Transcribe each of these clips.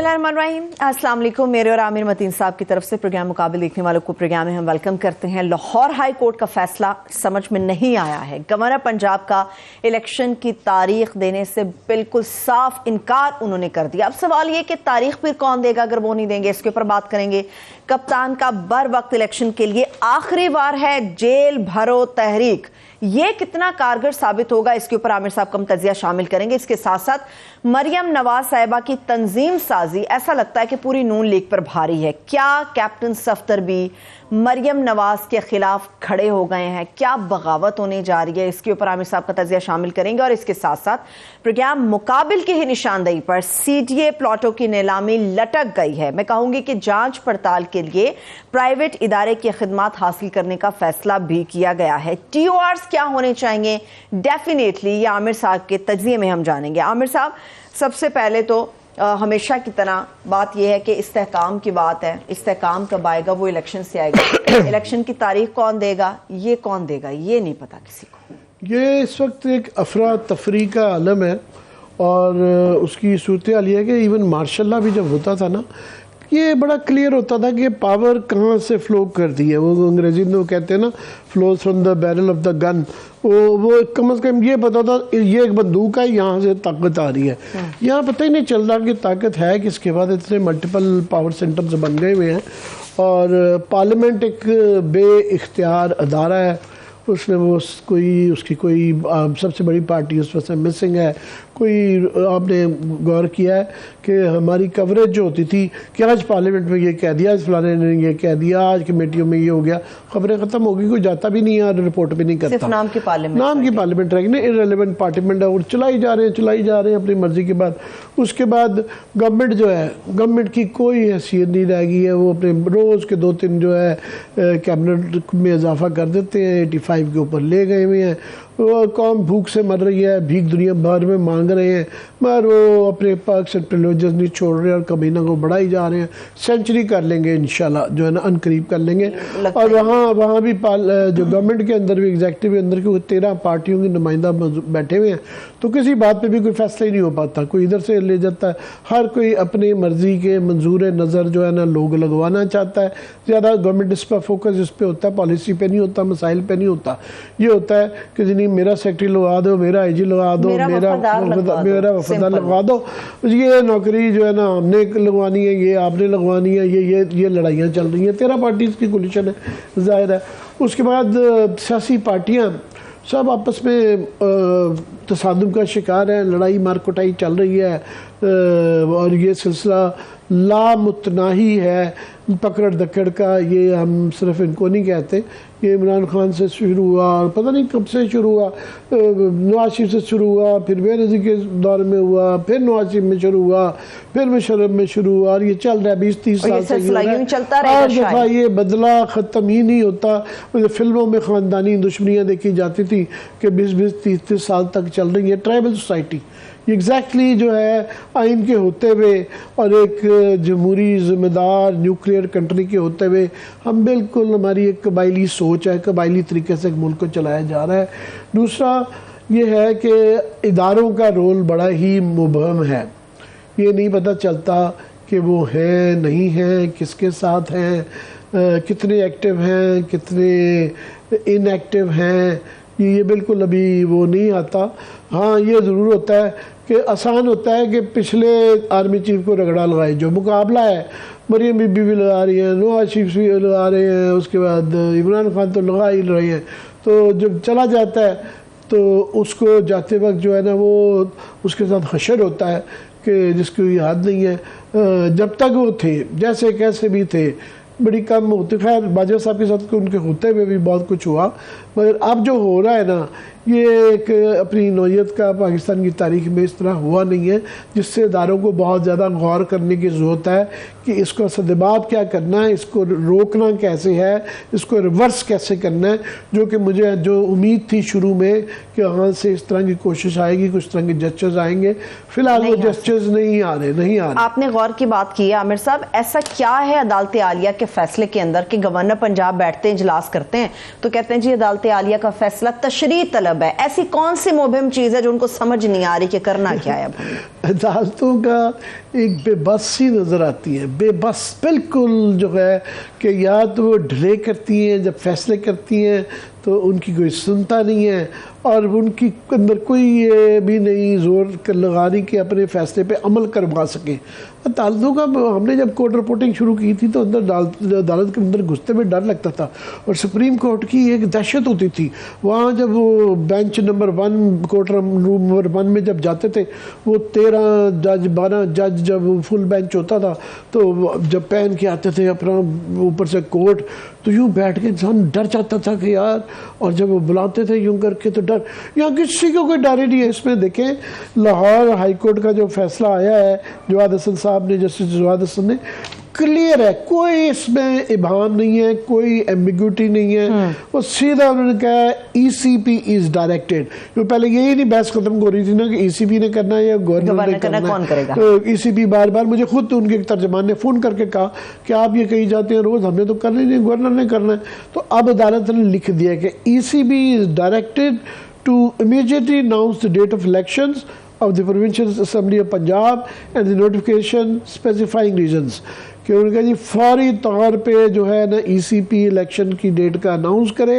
बिस्मिल्लाहिर्रहमानिर्रहीम। अस्सलाम वालेकुम। मेरे और आमिर मतीन साहब की तरफ से प्रोग्राम मुकाबिल देखने वालों को प्रोग्राम में हम वेलकम करते हैं। लाहौर हाई कोर्ट का फैसला समझ में नहीं आया है। गवर्नर पंजाब का इलेक्शन की तारीख देने से बिल्कुल साफ इनकार उन्होंने कर दिया। अब सवाल ये कि तारीख फिर कौन देगा अगर वो नहीं देंगे, इसके ऊपर बात करेंगे। कप्तान का बर वक्त इलेक्शन के लिए आखिरी बार है जेल भरो तहरीक, ये कितना कारगर साबित होगा, इसके ऊपर आमिर साहब का तजिया शामिल करेंगे। इसके साथ साथ मरियम नवाज साहिबा की तंजीम साजी, ऐसा लगता है कि पूरी नून लीग पर भारी है। क्या कैप्टन सफ्दर भी मरियम नवाज के खिलाफ खड़े हो गए हैं? क्या बगावत होने जा रही है? इसके ऊपर आमिर साहब का तजिया शामिल करेंगे। और इसके साथ साथ प्रोग्राम मुकाबिल की ही निशानदेही पर सीडीए प्लॉटों की नीलामी लटक गई है। मैं कहूंगी कि जांच पड़ताल के लिए प्राइवेट इदारे की खिदमात हासिल करने का फैसला भी किया गया है। टीओआर्स क्या होने चाहिए, डेफिनेटली ये आमिर साहब के तजिए में हम जानेंगे। आमिर साहब, सबसे पहले तो हमेशा की तरह बात यह है कि इस्तेहकाम की बात है। इस्तेहकाम कब आएगा? वो इलेक्शन से आएगा। इलेक्शन की तारीख कौन देगा, ये कौन देगा, ये नहीं पता किसी को। ये इस वक्त एक अफरा तफरी का आलम है और उसकी सूरत हाल ये है कि इवन मार्शल लॉ भी जब होता था ना, ये बड़ा क्लियर होता था कि पावर कहाँ से फ्लो करती है। वो अंग्रेजी में वो कहते हैं ना, flows from the barrel of the gun. वो कम से कम ये पता था ये एक बंदूक है, यहाँ से ताकत आ रही है। यहाँ पता ही नहीं चल रहा कि ताकत है किसके बाद इतने मल्टीपल पावर सेंटर्स बन गए हुए हैं। और पार्लियामेंट एक बे इख्तियार अदारा है, उसमें वो कोई उसकी कोई सबसे बड़ी पार्टी उस वक्त मिसिंग है। कोई आपने गौर किया है कि हमारी कवरेज जो होती थी कि आज पार्लियामेंट में ये कह दिया, आज फलाने ने ये कह दिया, आज कमेटियों में ये हो गया, खबरें ख़त्म हो गई, कोई जाता भी नहीं है और रिपोर्ट भी नहीं करता। सिर्फ नाम की पार्लियामेंट रहेगी ना, इररिलेवेंट पार्लियामेंट है और चलाई जा रहे हैं अपनी मर्जी के बाद। उसके बाद गवर्नमेंट जो है, गवर्नमेंट की कोई हैसियत नहीं रह गई है। वो अपने रोज़ के 2-3 जो है कैबिनेट में इजाफा कर देते हैं, 85 के ऊपर ले गए हुए हैं। वो कौम भूख से मर रही है, भीख दुनिया भर में मांग रहे हैं, मगर वो अपने पर्क्स एंड प्रिविलेजेस नहीं छोड़ रहे और कमीना को बढ़ाई जा रहे हैं। सेंचुरी कर लेंगे इंशाल्लाह, जो है ना अनकरीब कर लेंगे। और वहाँ भी जो गवर्नमेंट के अंदर भी, एग्जीक्यूटिव के अंदर भी 13 पार्टियों के नुमाइंदा बैठे हुए हैं, तो किसी बात पे भी कोई फैसला ही नहीं हो पाता। कोई इधर से ले जाता है, हर कोई अपनी मर्जी के मंजूर नज़र जो है ना लोग लगवाना चाहता है। ज़्यादा गवर्नमेंट इस पर फोकस इस पर होता है, पॉलिसी पे नहीं होता, मसाइल पे नहीं होता। ये होता है कि जिन्हें मेरा सेक्रेटरी लगा दो, मेरा आईजी लगा दो, मेरा वफादार लगवा दो, ये नौकरी जो है ना हमने लगवानी है, ये आपने लगवानी है, ये लड़ाइयाँ चल रही हैं। 13 पार्टीज की कोलिशन है, जाहिर है। उसके बाद सियासी पार्टियाँ सब आपस में तसादुम का शिकार है, लड़ाई मार कुटाई चल रही है। और ये सिलसिला लामुतनाही है, पकड़ दकड़ का। ये हम सिर्फ इनको नहीं कहते, ये इमरान खान से शुरू हुआ और पता नहीं कब से शुरू हुआ, नवाज शरीफ से शुरू हुआ, फिर बेनज़ीर के दौर में हुआ, फिर नवाज शरीफ में शुरू हुआ, फिर मुशर्रफ में शुरू हुआ, और ये चल रहा है 20-30 साल से। हर दफ़ा ये बदला ख़त्म ही नहीं होता। फिल्मों में ख़ानदानी दुश्मनियाँ देखी जाती थी कि 20-30 साल तक चल रही है। ट्राइबल सोसाइटी एग्जैक्टली जो है आइन के होते हुए और एक जमहूरी ज़िम्मेदार न्यूक्लियर कंट्री के होते हुए हम बिल्कुल, हमारी एक कबायली सोच है, कबायली तरीके से मुल्क को चलाया जा रहा है। दूसरा ये है कि इदारों का रोल बड़ा ही मुबहम है। ये नहीं पता चलता कि वो हैं नहीं हैं, किसके साथ हैं, कितने एक्टिव हैं, कितने इनएक्टिव हैं, ये बिल्कुल अभी वो नहीं आता। हाँ, ये ज़रूर होता है कि आसान होता है कि पिछले आर्मी चीफ को रगड़ा लगाए। जो मुकाबला है, मरियम बीबी भी लगा रही हैं, नवाज शरीफ भी लगा रहे हैं, उसके बाद इमरान खान तो लगा ही रहे हैं। तो जब चला जाता है तो उसको जाते वक्त जो है ना वो उसके साथ हशर होता है कि जिसकी याद नहीं है। जब तक वो थे, जैसे कैसे भी थे, बड़ी कम होती। खैर बाजवा साहब के साथ उनके होते हुए भी बहुत कुछ हुआ, मगर अब जो हो रहा है ना, ये एक अपनी नौयत का पाकिस्तान की तारीख में इस तरह हुआ नहीं है, जिससे इदारों को बहुत ज़्यादा गौर करने की ज़रूरत है कि इसको सदबाब क्या करना है, इसको रोकना कैसे है, इसको रिवर्स कैसे करना है। जो कि मुझे जो उम्मीद थी शुरू में कि वहाँ से इस तरह की कोशिश आएगी, कुछ तरह के जस्टिस आएंगे, फिलहाल वो जस्टिस नहीं आ रहे। आपने गौर की बात की है आमिर साहब, ऐसा क्या है अदालत आलिया के फैसले के अंदर कि गवर्नर पंजाब बैठते हैं, इजलास करते हैं तो कहते हैं जी अदालत अदालत आलिया का फैसला तशरीह तलब है। ऐसी कौन सी मुबहिम चीज है जो उनको समझ नहीं आ रही कि करना क्या है? अदालतों का एक बेबसी नज़र आती है, बेबस बिल्कुल जो है कि या तो वो डिले करती हैं, जब फैसले करती हैं तो उनकी कोई सुनता नहीं है, और उनकी अंदर कोई ये भी नहीं जोर लगानी कि अपने फैसले पे अमल करवा सकें। अदालतों का हमने जब कोर्ट रिपोर्टिंग शुरू की थी तो अंदर अदालत के अंदर घुसते में डर लगता था, और सुप्रीम कोर्ट की एक दहशत होती थी। वहाँ जब वो bench number 1 court room number 1 में जब जाते थे, वो 13 जज 12 जज जब फुल बेंच होता था तो जब पहन के आते थे अपना ऊपर से कोट, तो यूँ बैठ के इंसान डर जाता था कि यार, और जब वो बुलाते थे यूँ करके तो डर, यहाँ किसी को कोई डर ही नहीं है। इसमें देखें लाहौर हाई कोर्ट का जो फैसला आया है जवाद हसन साहब ने, जस्टिस जवाद हसन ने, क्लियर है, कोई इसमें इबाहम नहीं है, कोई एम्बिग्यूटी नहीं है। वो सीधा उन्होंने कहा ECP इज डायरेक्टेड। तो पहले यही नहीं बहस खत्म हो रही थी ना कि ECP ने करना है या गवर्नर ने करना है, कौन करेगा? तो ECP बार बार, मुझे खुद उनके तर्जमान ने फ़ोन करके कहा कि आप ये कही जाते हैं रोज़, हमने तो करना ही नहीं, गवर्नर ने करना है। तो अब अदालत ने लिख दिया कि ECB is directed to immediately announce the date of elections of the Provincial Assembly of Punjab and the notification specifying reasons। कि उनका जी फौरी तौर पे जो है ना ECP इलेक्शन की डेट का अनाउंस करे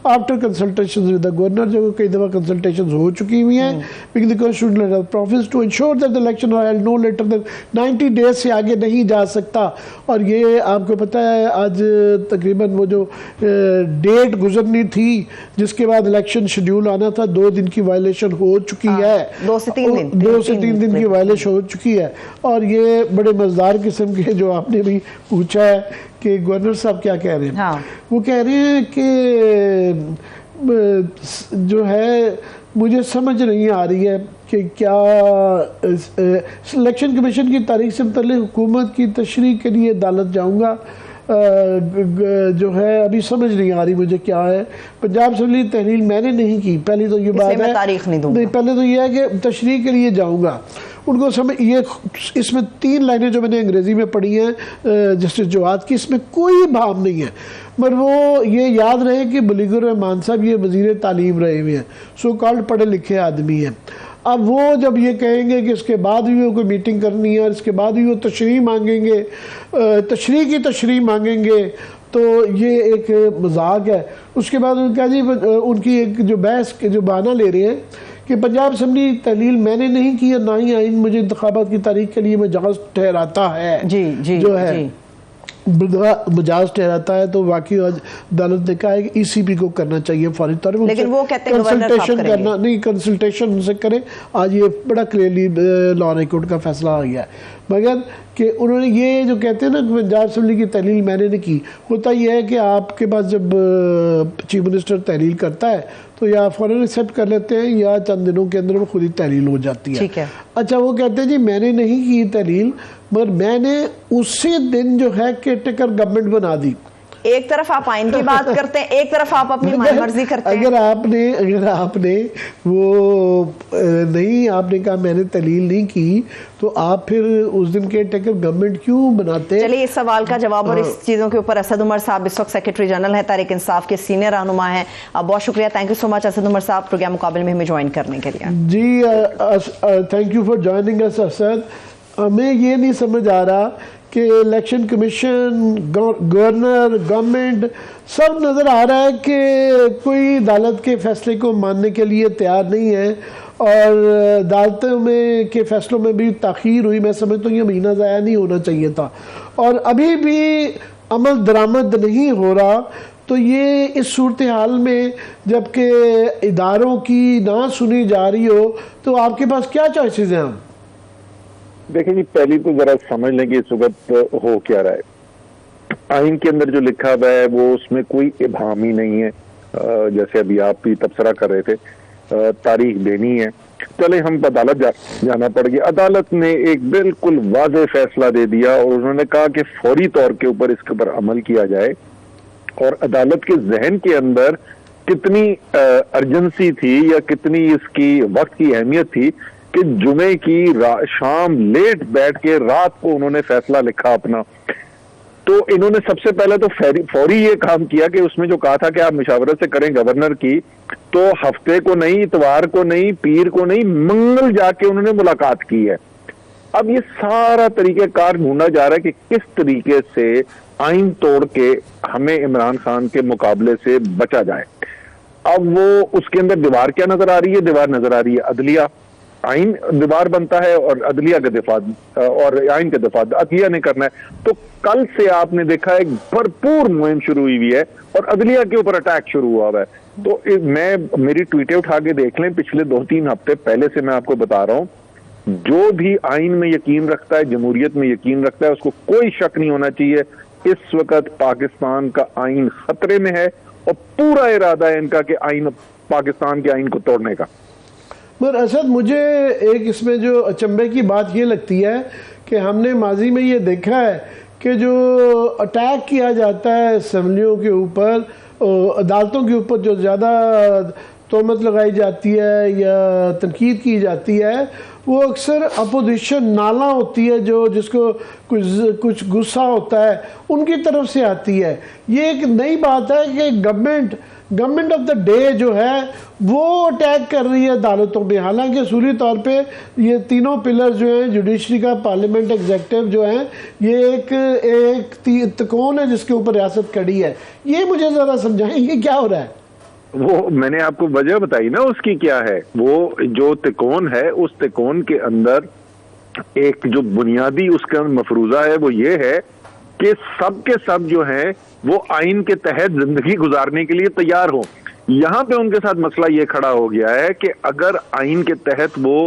after consultation with the governor, जो कई दफ़ा कंसल्टेशन हो चुकी हुई हैं, because the constitutional proviso to ensure that the election are held no later than 90 days से आगे नहीं जा सकता। और ये आपको पता है आज तकरीबन वो जो डेट गुजरनी थी जिसके बाद इलेक्शन शेड्यूल आना था, 2 दिन की वायलेशन हो चुकी है, 2 से 3 दिन की वायलेशन हो चुकी है। और ये बड़े मज़ेदार किस्म के जो आपने भी पूछा है कि गवर्नर साहब क्या कह रहे हैं। हाँ। वो कह रहे हैं कि जो है मुझे समझ नहीं आ रही है कि क्या इलेक्शन कमीशन की तारीख से मुतल्लिक़ हुकूमत की तशरीह के लिए अदालत जाऊंगा, जो है अभी समझ नहीं आ रही मुझे क्या है। पंजाब असेंबली तहरील मैंने नहीं की, पहली तो ये बात है, तारीख नहीं दूंगा। पहले तो ये है कि तशरीह के लिए जाऊंगा। उनको समझ, ये इसमें 3 लाइनें जो मैंने अंग्रेज़ी में पढ़ी हैं जस्टिस जवाद की, इसमें कोई भाव नहीं है, मगर वो ये याद रहे कि बलीगर रहमान साहब ये वज़ीर तालीम रहे हुए हैं, सो कॉल्ड पढ़े लिखे आदमी हैं। अब वो जब ये कहेंगे कि इसके बाद भी वो कोई मीटिंग करनी है और इसके बाद भी वो तशरीह मांगेंगे, तशरीह मांगेंगे, तो ये एक मजाक है। उसके बाद उनका जी उनकी एक जो बहस के जो बहाना ले रहे हैं कि पंजाब असेंबली तहलील मैंने नहीं की, ना ही आइन मुझे इंतखाबात की तारीख के लिए मजाज ठहराता है, जी, जो है जी। मजाज ठहराता है, तो वाकई आज अदालत ने कहा है कि ECP को करना चाहिए फौरी तौर पर, लेकिन वो कहते हैं कंसल्टेशन करना नहीं, कंसल्टेशन उनसे करें। आज ये बड़ा क्लियरली लाहौर हाई कोर्ट का फैसला आ गया है, मगर कि उन्होंने ये जो कहते हैं ना पंजाब असेंबली की तहलील मैंने नहीं की, होता यह है कि आपके पास जब चीफ मिनिस्टर तहलील करता है तो या फ़ौरन एक्सेप्ट कर लेते हैं या चंद दिनों के अंदर वो खुद ही तहलील हो जाती है। ठीक है। अच्छा, वो कहते हैं जी मैंने नहीं की तहलील, मगर मैंने उसी दिन जो है केयर टेकर गवर्नमेंट बना दी। एक तरफ आप आइन की बात करते हैं, एक तरफ आप अपनी मर्जी करते हैं। अगर आपने वो नहीं, आपने कहा मैंने तहलील नहीं की, तो आप फिर उस दिन के टेकर गवर्नमेंट क्यों बनाते? चलिए इस सवाल का जवाब और इस चीज़ों के ऊपर असद उमर साहब इस वक्त सेक्रेटरी जनरल है, तहरीक इंसाफ के सीनियर रहनुमा हैं। बहुत शुक्रिया, thank you so much Asad Umar साहब प्रोग्राम मुकाबले में हमें ज्वाइन करने के लिए। जी thank you for joining us Asad. हमें ये नहीं समझ आ रहा कि इलेक्शन कमीशन, गवर्नर, गवर्नमेंट सब नज़र आ रहा है कि कोई अदालत के फैसले को मानने के लिए तैयार नहीं है, और अदालतों में के फैसलों में भी ताख़ीर हुई। मैं समझता हूँ ये महीना ज़ाया नहीं होना चाहिए था, और अभी भी अमल दरामद नहीं हो रहा। तो ये इस सूरत हाल में जबकि इदारों की ना सुनी जा रही हो, तो आपके पास क्या चॉइसेस हैं? हम देखिए जी, पहली तो जरा समझ लें कि इस वक्त हो क्या रहा है। आइन के अंदर जो लिखा हुआ है वो उसमें कोई इबाहम ही नहीं है। जैसे अभी आप भी तबसरा कर रहे थे, तारीख देनी है, चले हम अदालत जाना पड़ गया। अदालत ने एक बिल्कुल वाज़ेह फैसला दे दिया और उन्होंने कहा कि फौरी तौर के ऊपर इसके ऊपर अमल किया जाए। और अदालत के जहन के अंदर कितनी अर्जेंसी थी या कितनी इसकी वक्त की अहमियत थी कि जुमे की शाम लेट बैठ के रात को उन्होंने फैसला लिखा अपना। तो इन्होंने सबसे पहले तो फौरी ये काम किया कि उसमें जो कहा था कि आप मुशावरत से करें गवर्नर की, तो हफ्ते को नहीं, इतवार को नहीं, पीर को नहीं, मंगल जाके उन्होंने मुलाकात की है। अब ये सारा तरीकेकार ढूंढा जा रहा है कि किस तरीके से आइन तोड़ के हमें इमरान खान के मुकाबले से बचा जाए। अब वो उसके अंदर दीवार क्या नजर आ रही है? दीवार नजर आ रही है अदलिया। आइन दीवार बनता है और अदलिया का दिफा, और आइन का दिफा अदलिया ने करना है। तो कल से आपने देखा है भरपूर मुहिम शुरू हुई है और अदलिया के ऊपर अटैक शुरू हुआ है। तो मेरी ट्वीटें उठा के देख लें, पिछले 2-3 हफ्ते पहले से मैं आपको बता रहा हूं, जो भी आइन में यकीन रखता है, जमहूरियत में यकीन रखता है, उसको कोई शक नहीं होना चाहिए इस वक्त पाकिस्तान का आइन खतरे में है और पूरा इरादा है इनका कि आइन, पाकिस्तान के आइन को तोड़ने का। मगर असद, मुझे एक इसमें जो अचंभे की बात ये लगती है कि हमने माजी में ये देखा है कि जो अटैक किया जाता है असम्बलियों के ऊपर, अदालतों के ऊपर जो ज़्यादा तोहमत लगाई जाती है या तनकीद की जाती है, वो अक्सर अपोजिशन नाला होती है, जो जिसको कुछ गुस्सा होता है उनकी तरफ से आती है। ये एक नई बात है कि गवर्नमेंट ऑफ द डे जो है वो अटैक कर रही है अदालतों पे। हालांकि असूली तौर पे ये तीनों पिलर जो हैं, जुडिशरी का, पार्लियामेंट, एग्जेक्टिव जो हैं, ये एक तिकोन है जिसके ऊपर रियासत खड़ी है। ये मुझे ज़रा समझाएं, ये क्या हो रहा है? वो मैंने आपको वजह बताई ना उसकी क्या है। वो जो तिकोन है, उस तिकोन के अंदर एक जो बुनियादी उसका मफरूजा है वो ये है कि सब के सब जो है वो आइन के तहत जिंदगी गुजारने के लिए तैयार हो। यहाँ पे उनके साथ मसला ये खड़ा हो गया है कि अगर आइन के तहत वो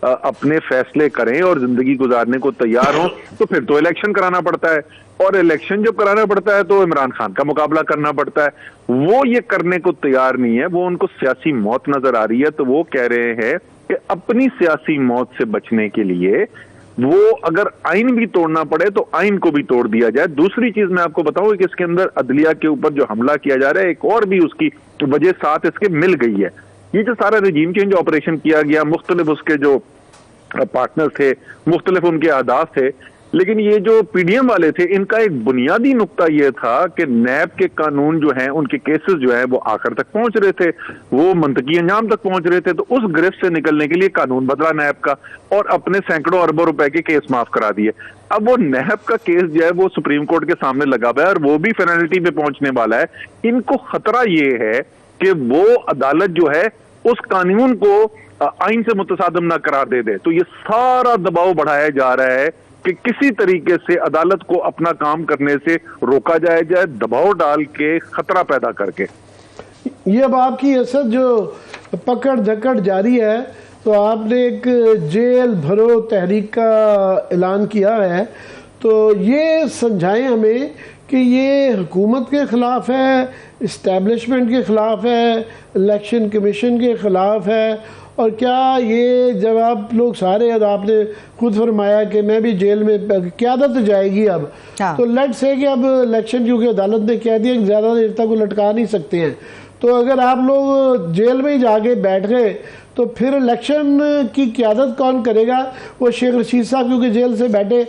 अपने फैसले करें और जिंदगी गुजारने को तैयार हो तो फिर तो इलेक्शन कराना पड़ता है, और इलेक्शन जब कराना पड़ता है तो इमरान खान का मुकाबला करना पड़ता है। वो ये करने को तैयार नहीं है, वो उनको सियासी मौत नजर आ रही है। तो वो कह रहे हैं कि अपनी सियासी मौत से बचने के लिए वो अगर आइन भी तोड़ना पड़े तो आइन को भी तोड़ दिया जाए। दूसरी चीज मैं आपको बताऊं कि इसके अंदर अदलिया के ऊपर जो हमला किया जा रहा है, एक और भी उसकी वजह साथ इसके मिल गई है। ये जो सारा रजीम चेंज ऑपरेशन किया गया, मुख्तलिफ उसके जो पार्टनर थे, मुख्तलिफ उनके अहदाफ थे, लेकिन ये जो पीडीएम वाले थे, इनका एक बुनियादी नुक्ता ये था कि नैब के कानून जो हैं, उनके केसेस जो हैं वो आखिर तक पहुंच रहे थे, वो मंतकी अंजाम तक पहुंच रहे थे। तो उस गिरफ्त से निकलने के लिए कानून बदला नैब का और अपने सैकड़ों अरबों रुपए के केस माफ करा दिए। अब वो नैब का केस जो है वो सुप्रीम कोर्ट के सामने लगा हुआ है और वो भी फेनल्टी पे पहुंचने वाला है। इनको खतरा ये है कि वो अदालत जो है उस कानून को आइन से मुतसादम ना करार दे। तो ये सारा दबाव बढ़ाया जा रहा है कि किसी तरीके से अदालत को अपना काम करने से रोका जाए, दबाव डाल के, खतरा पैदा करके। ये अब आपकी असद जो पकड़ धकड़ जारी है, तो आपने एक जेल भरो तहरीक का ऐलान किया है, तो ये समझाएं हमें कि ये हुकूमत के ख़िलाफ़ है, इस्टेब्लिशमेंट के ख़िलाफ़ है, इलेक्शन कमीशन के ख़िलाफ़ है, और क्या ये जब आप लोग सारे, आपने खुद फरमाया कि मैं भी जेल में, क़यादत जाएगी अब, तो लेट्स से कि अब इलेक्शन, क्योंकि अदालत ने कह दिया कि ज़्यादा देर तक वो लटका नहीं सकते हैं, तो अगर आप लोग जेल में ही जाके बैठ गए तो फिर इलेक्शन की क़यादत कौन करेगा? वो शेख रशीद साहब क्योंकि जेल से बैठे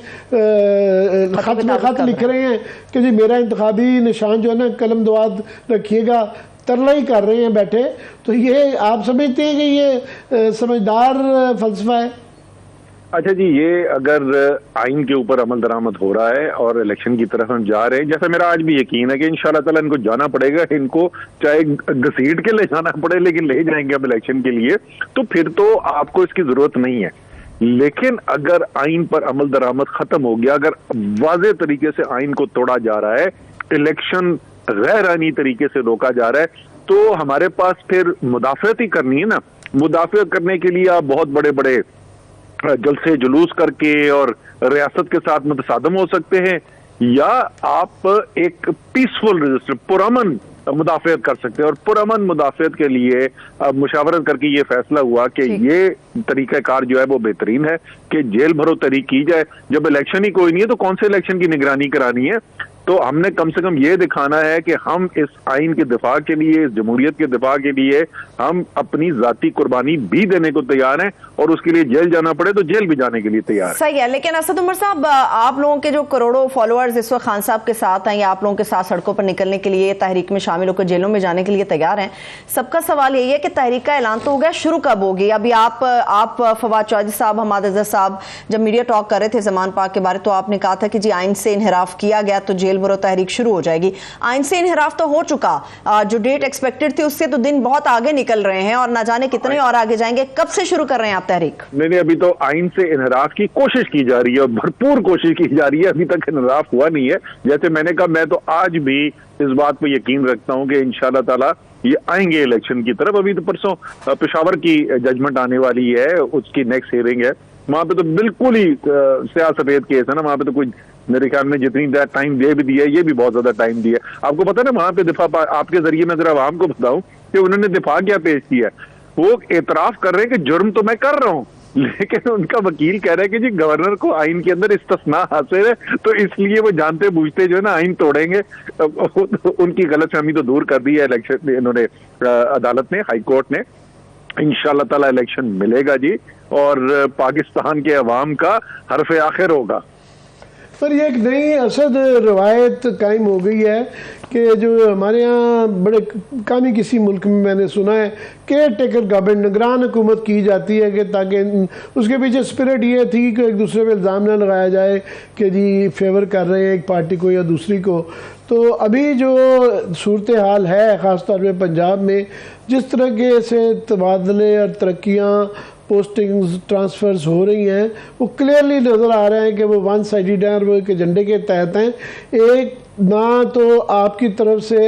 खत लिख रहे हैं कि जी मेरा इंतखाबी निशान जो है ना, कलम दुआद रखिएगा, तरला ही कर रहे हैं बैठे। तो ये आप समझते हैं कि ये समझदार फलसफा है? अच्छा जी, ये अगर आइन के ऊपर अमल दरामद हो रहा है और इलेक्शन की तरफ हम जा रहे हैं, जैसा मेरा आज भी यकीन है कि इंशाल्लाह ताला इनको जाना पड़ेगा, इनको चाहे घसीट के ले जाना पड़े लेकिन ले जाएंगे अब इलेक्शन के लिए, तो फिर तो आपको इसकी जरूरत नहीं है। लेकिन अगर आइन पर अमल दरामद खत्म हो गया, अगर वाज़ेह तरीके से आइन को तोड़ा जा रहा है, इलेक्शन गैर आईनी तरीके से रोका जा रहा है, तो हमारे पास फिर मुदाफ़अत ही करनी है ना। मुदाफ़अत करने के लिए आप बहुत बड़े बड़े जलसे जुलूस करके और रियासत के साथ मुतसादम हो सकते हैं, या आप एक पीसफुल रजिस्टर, पुरअमन मुदाफ़अत कर सकते हैं। और पुरअमन मुदाफ़अत के लिए मुशावरत करके ये फैसला हुआ कि ये तरीक़ाकार जो है वो बेहतरीन है कि जेल भरो तहरीक की जाए। जब इलेक्शन ही कोई नहीं है तो कौन से इलेक्शन की निगरानी करानी है? तो हमने कम से कम ये दिखाना है कि हम इस आइन के दिफा के लिए, इस जमहूरियत के दिफा के लिए हम अपनी जाती कुर्बानी भी देने को तैयार हैं, और उसके लिए जेल जाना पड़े तो जेल भी जाने के लिए तैयार हैं। सही है, लेकिन असद उमर साहब, आप लोगों के जो करोड़ों फॉलोअर्स इस वक्त खान साहब के साथ हैं या आप लोगों के साथ सड़कों पर निकलने के लिए, तहरीक में शामिल होकर जेलों में जाने के लिए तैयार हैं, सबका सवाल यही है कि तहरीक का ऐलान तो हो गया, शुरू कब होगी? अभी आप फवाद चौधरी साहब, हमाद अजहर साहब जब मीडिया टॉक कर रहे थे जमान पाक के बारे, तो आपने कहा था कि जी आइन से इनहराफ किया गया तो जेल भरो तहरीक शुरू हो जाएगी। आइन से इनहराफ तो हो चुका, जो डेट एक्सपेक्टेड थी उससे तो दिन बहुत आगे निकल रहे हैं और ना जाने कितने और आगे जाएंगे। कब से शुरू कर रहे हैं आप तहरीक? नहीं, अभी तो आइन से इनहराफ की कोशिश की जा रही है और भरपूर कोशिश की जा रही है, अभी तक इनहराफ हुआ नहीं है। जैसे मैंने कहा, मैं तो आज भी इस बात पर यकीन रखता हूं कि इंशाअल्लाह ताला ये आएंगे इलेक्शन की तरफ। अभी तो परसों पेशावर की जजमेंट आने वाली है, उसकी नेक्स्ट हियरिंग है, वहां पे तो बिल्कुल ही स्याह सफेद केस है ना, वहां पे तो कोई मेरे ख्याल में जितनी टाइम दे भी दिया है, ये भी बहुत ज्यादा टाइम दिया है। आपको पता है ना, वहां पे दिफा, आपके जरिए मैं जरा आवाम को बताऊं कि उन्होंने दिफा क्या पेश किया है। वो एतराफ कर रहे हैं कि जुर्म तो मैं कर रहा हूं, लेकिन उनका वकील कह रहा है कि जी गवर्नर को आइन के अंदर इस्तिस्ना हासिल है, तो इसलिए वो जानते बूझते जो है ना आइन तोड़ेंगे। उनकी गलतफहमी तो दूर कर दी है इलेक्शन इन्होंने, अदालत ने, हाई कोर्ट ने। इंशाअल्लाह ताला इलेक्शन मिलेगा जी, और पाकिस्तान के अवाम का हरफ आखिर होगा। पर ये एक नई असद रवायत कायम हो गई है कि जो हमारे यहाँ बड़े कामी किसी मुल्क में मैंने सुना है, केयर टेकर गवर्नमेंट, निगरान हुकूमत की जाती है कि ताकि उसके पीछे स्पिरिट ये थी कि एक दूसरे पे इल्ज़ाम ना लगाया जाए कि जी फेवर कर रहे हैं एक पार्टी को या दूसरी को। तो अभी जो सूरत हाल है ख़ासतौर पे पंजाब में, जिस तरह के से तबादले और तरक्कियाँ, पोस्टिंग्स, ट्रांसफ़र्स हो रही हैं, वो क्लियरली नज़र आ रहे हैं कि वो वन साइडेड हैं और वो एक एजेंडे के तहत हैं। एक ना तो आपकी तरफ से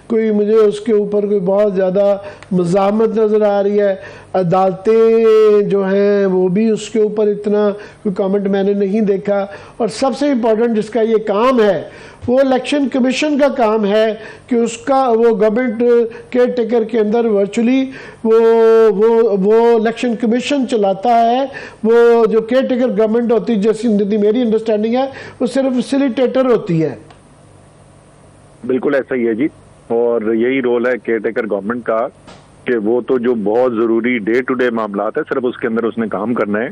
कोई मुझे उसके ऊपर कोई बहुत ज़्यादा मज़ाहमत नज़र आ रही है, अदालतें जो हैं वो भी उसके ऊपर इतना कोई कमेंट मैंने नहीं देखा, और सबसे इम्पोर्टेंट जिसका ये काम है वो इलेक्शन कमीशन का काम है कि उसका वो गवर्नमेंट केयर टेकर के अंदर वर्चुअली वो इलेक्शन कमीशन चलाता है। वो जो केयर टेकर गवर्नमेंट होती है, जैसी मेरी अंडरस्टैंडिंग है, वो सिर्फ फैसिलिटेटर होती है। बिल्कुल ऐसा ही है जी, और यही रोल है केयर टेकर गवर्नमेंट का कि वो तो जो बहुत जरूरी डे टू डे मामलात है सिर्फ उसके अंदर उसने काम करना है,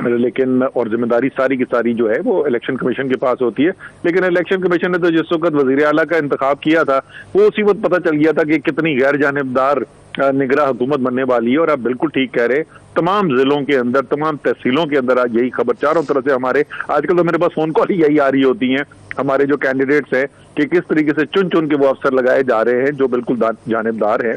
लेकिन और जिम्मेदारी सारी की सारी जो है वो इलेक्शन कमीशन के पास होती है। लेकिन इलेक्शन कमीशन ने तो जिस वक्त वजीर आला का इंतखाब किया था, वो उसी वक्त पता चल गया था कि कितनी गैर जानिबदार निगरान हुकूमत बनने वाली है। और आप बिल्कुल ठीक कह रहे, तमाम जिलों के अंदर, तमाम तहसीलों के अंदर आज यही खबर चारों तरफ से हमारे, आजकल तो मेरे पास फोन कॉल ही यही आ रही होती हैं हमारे जो कैंडिडेट्स हैं कि किस तरीके से चुन चुन के वो अफसर लगाए जा रहे हैं जो बिल्कुल जानिबदार है।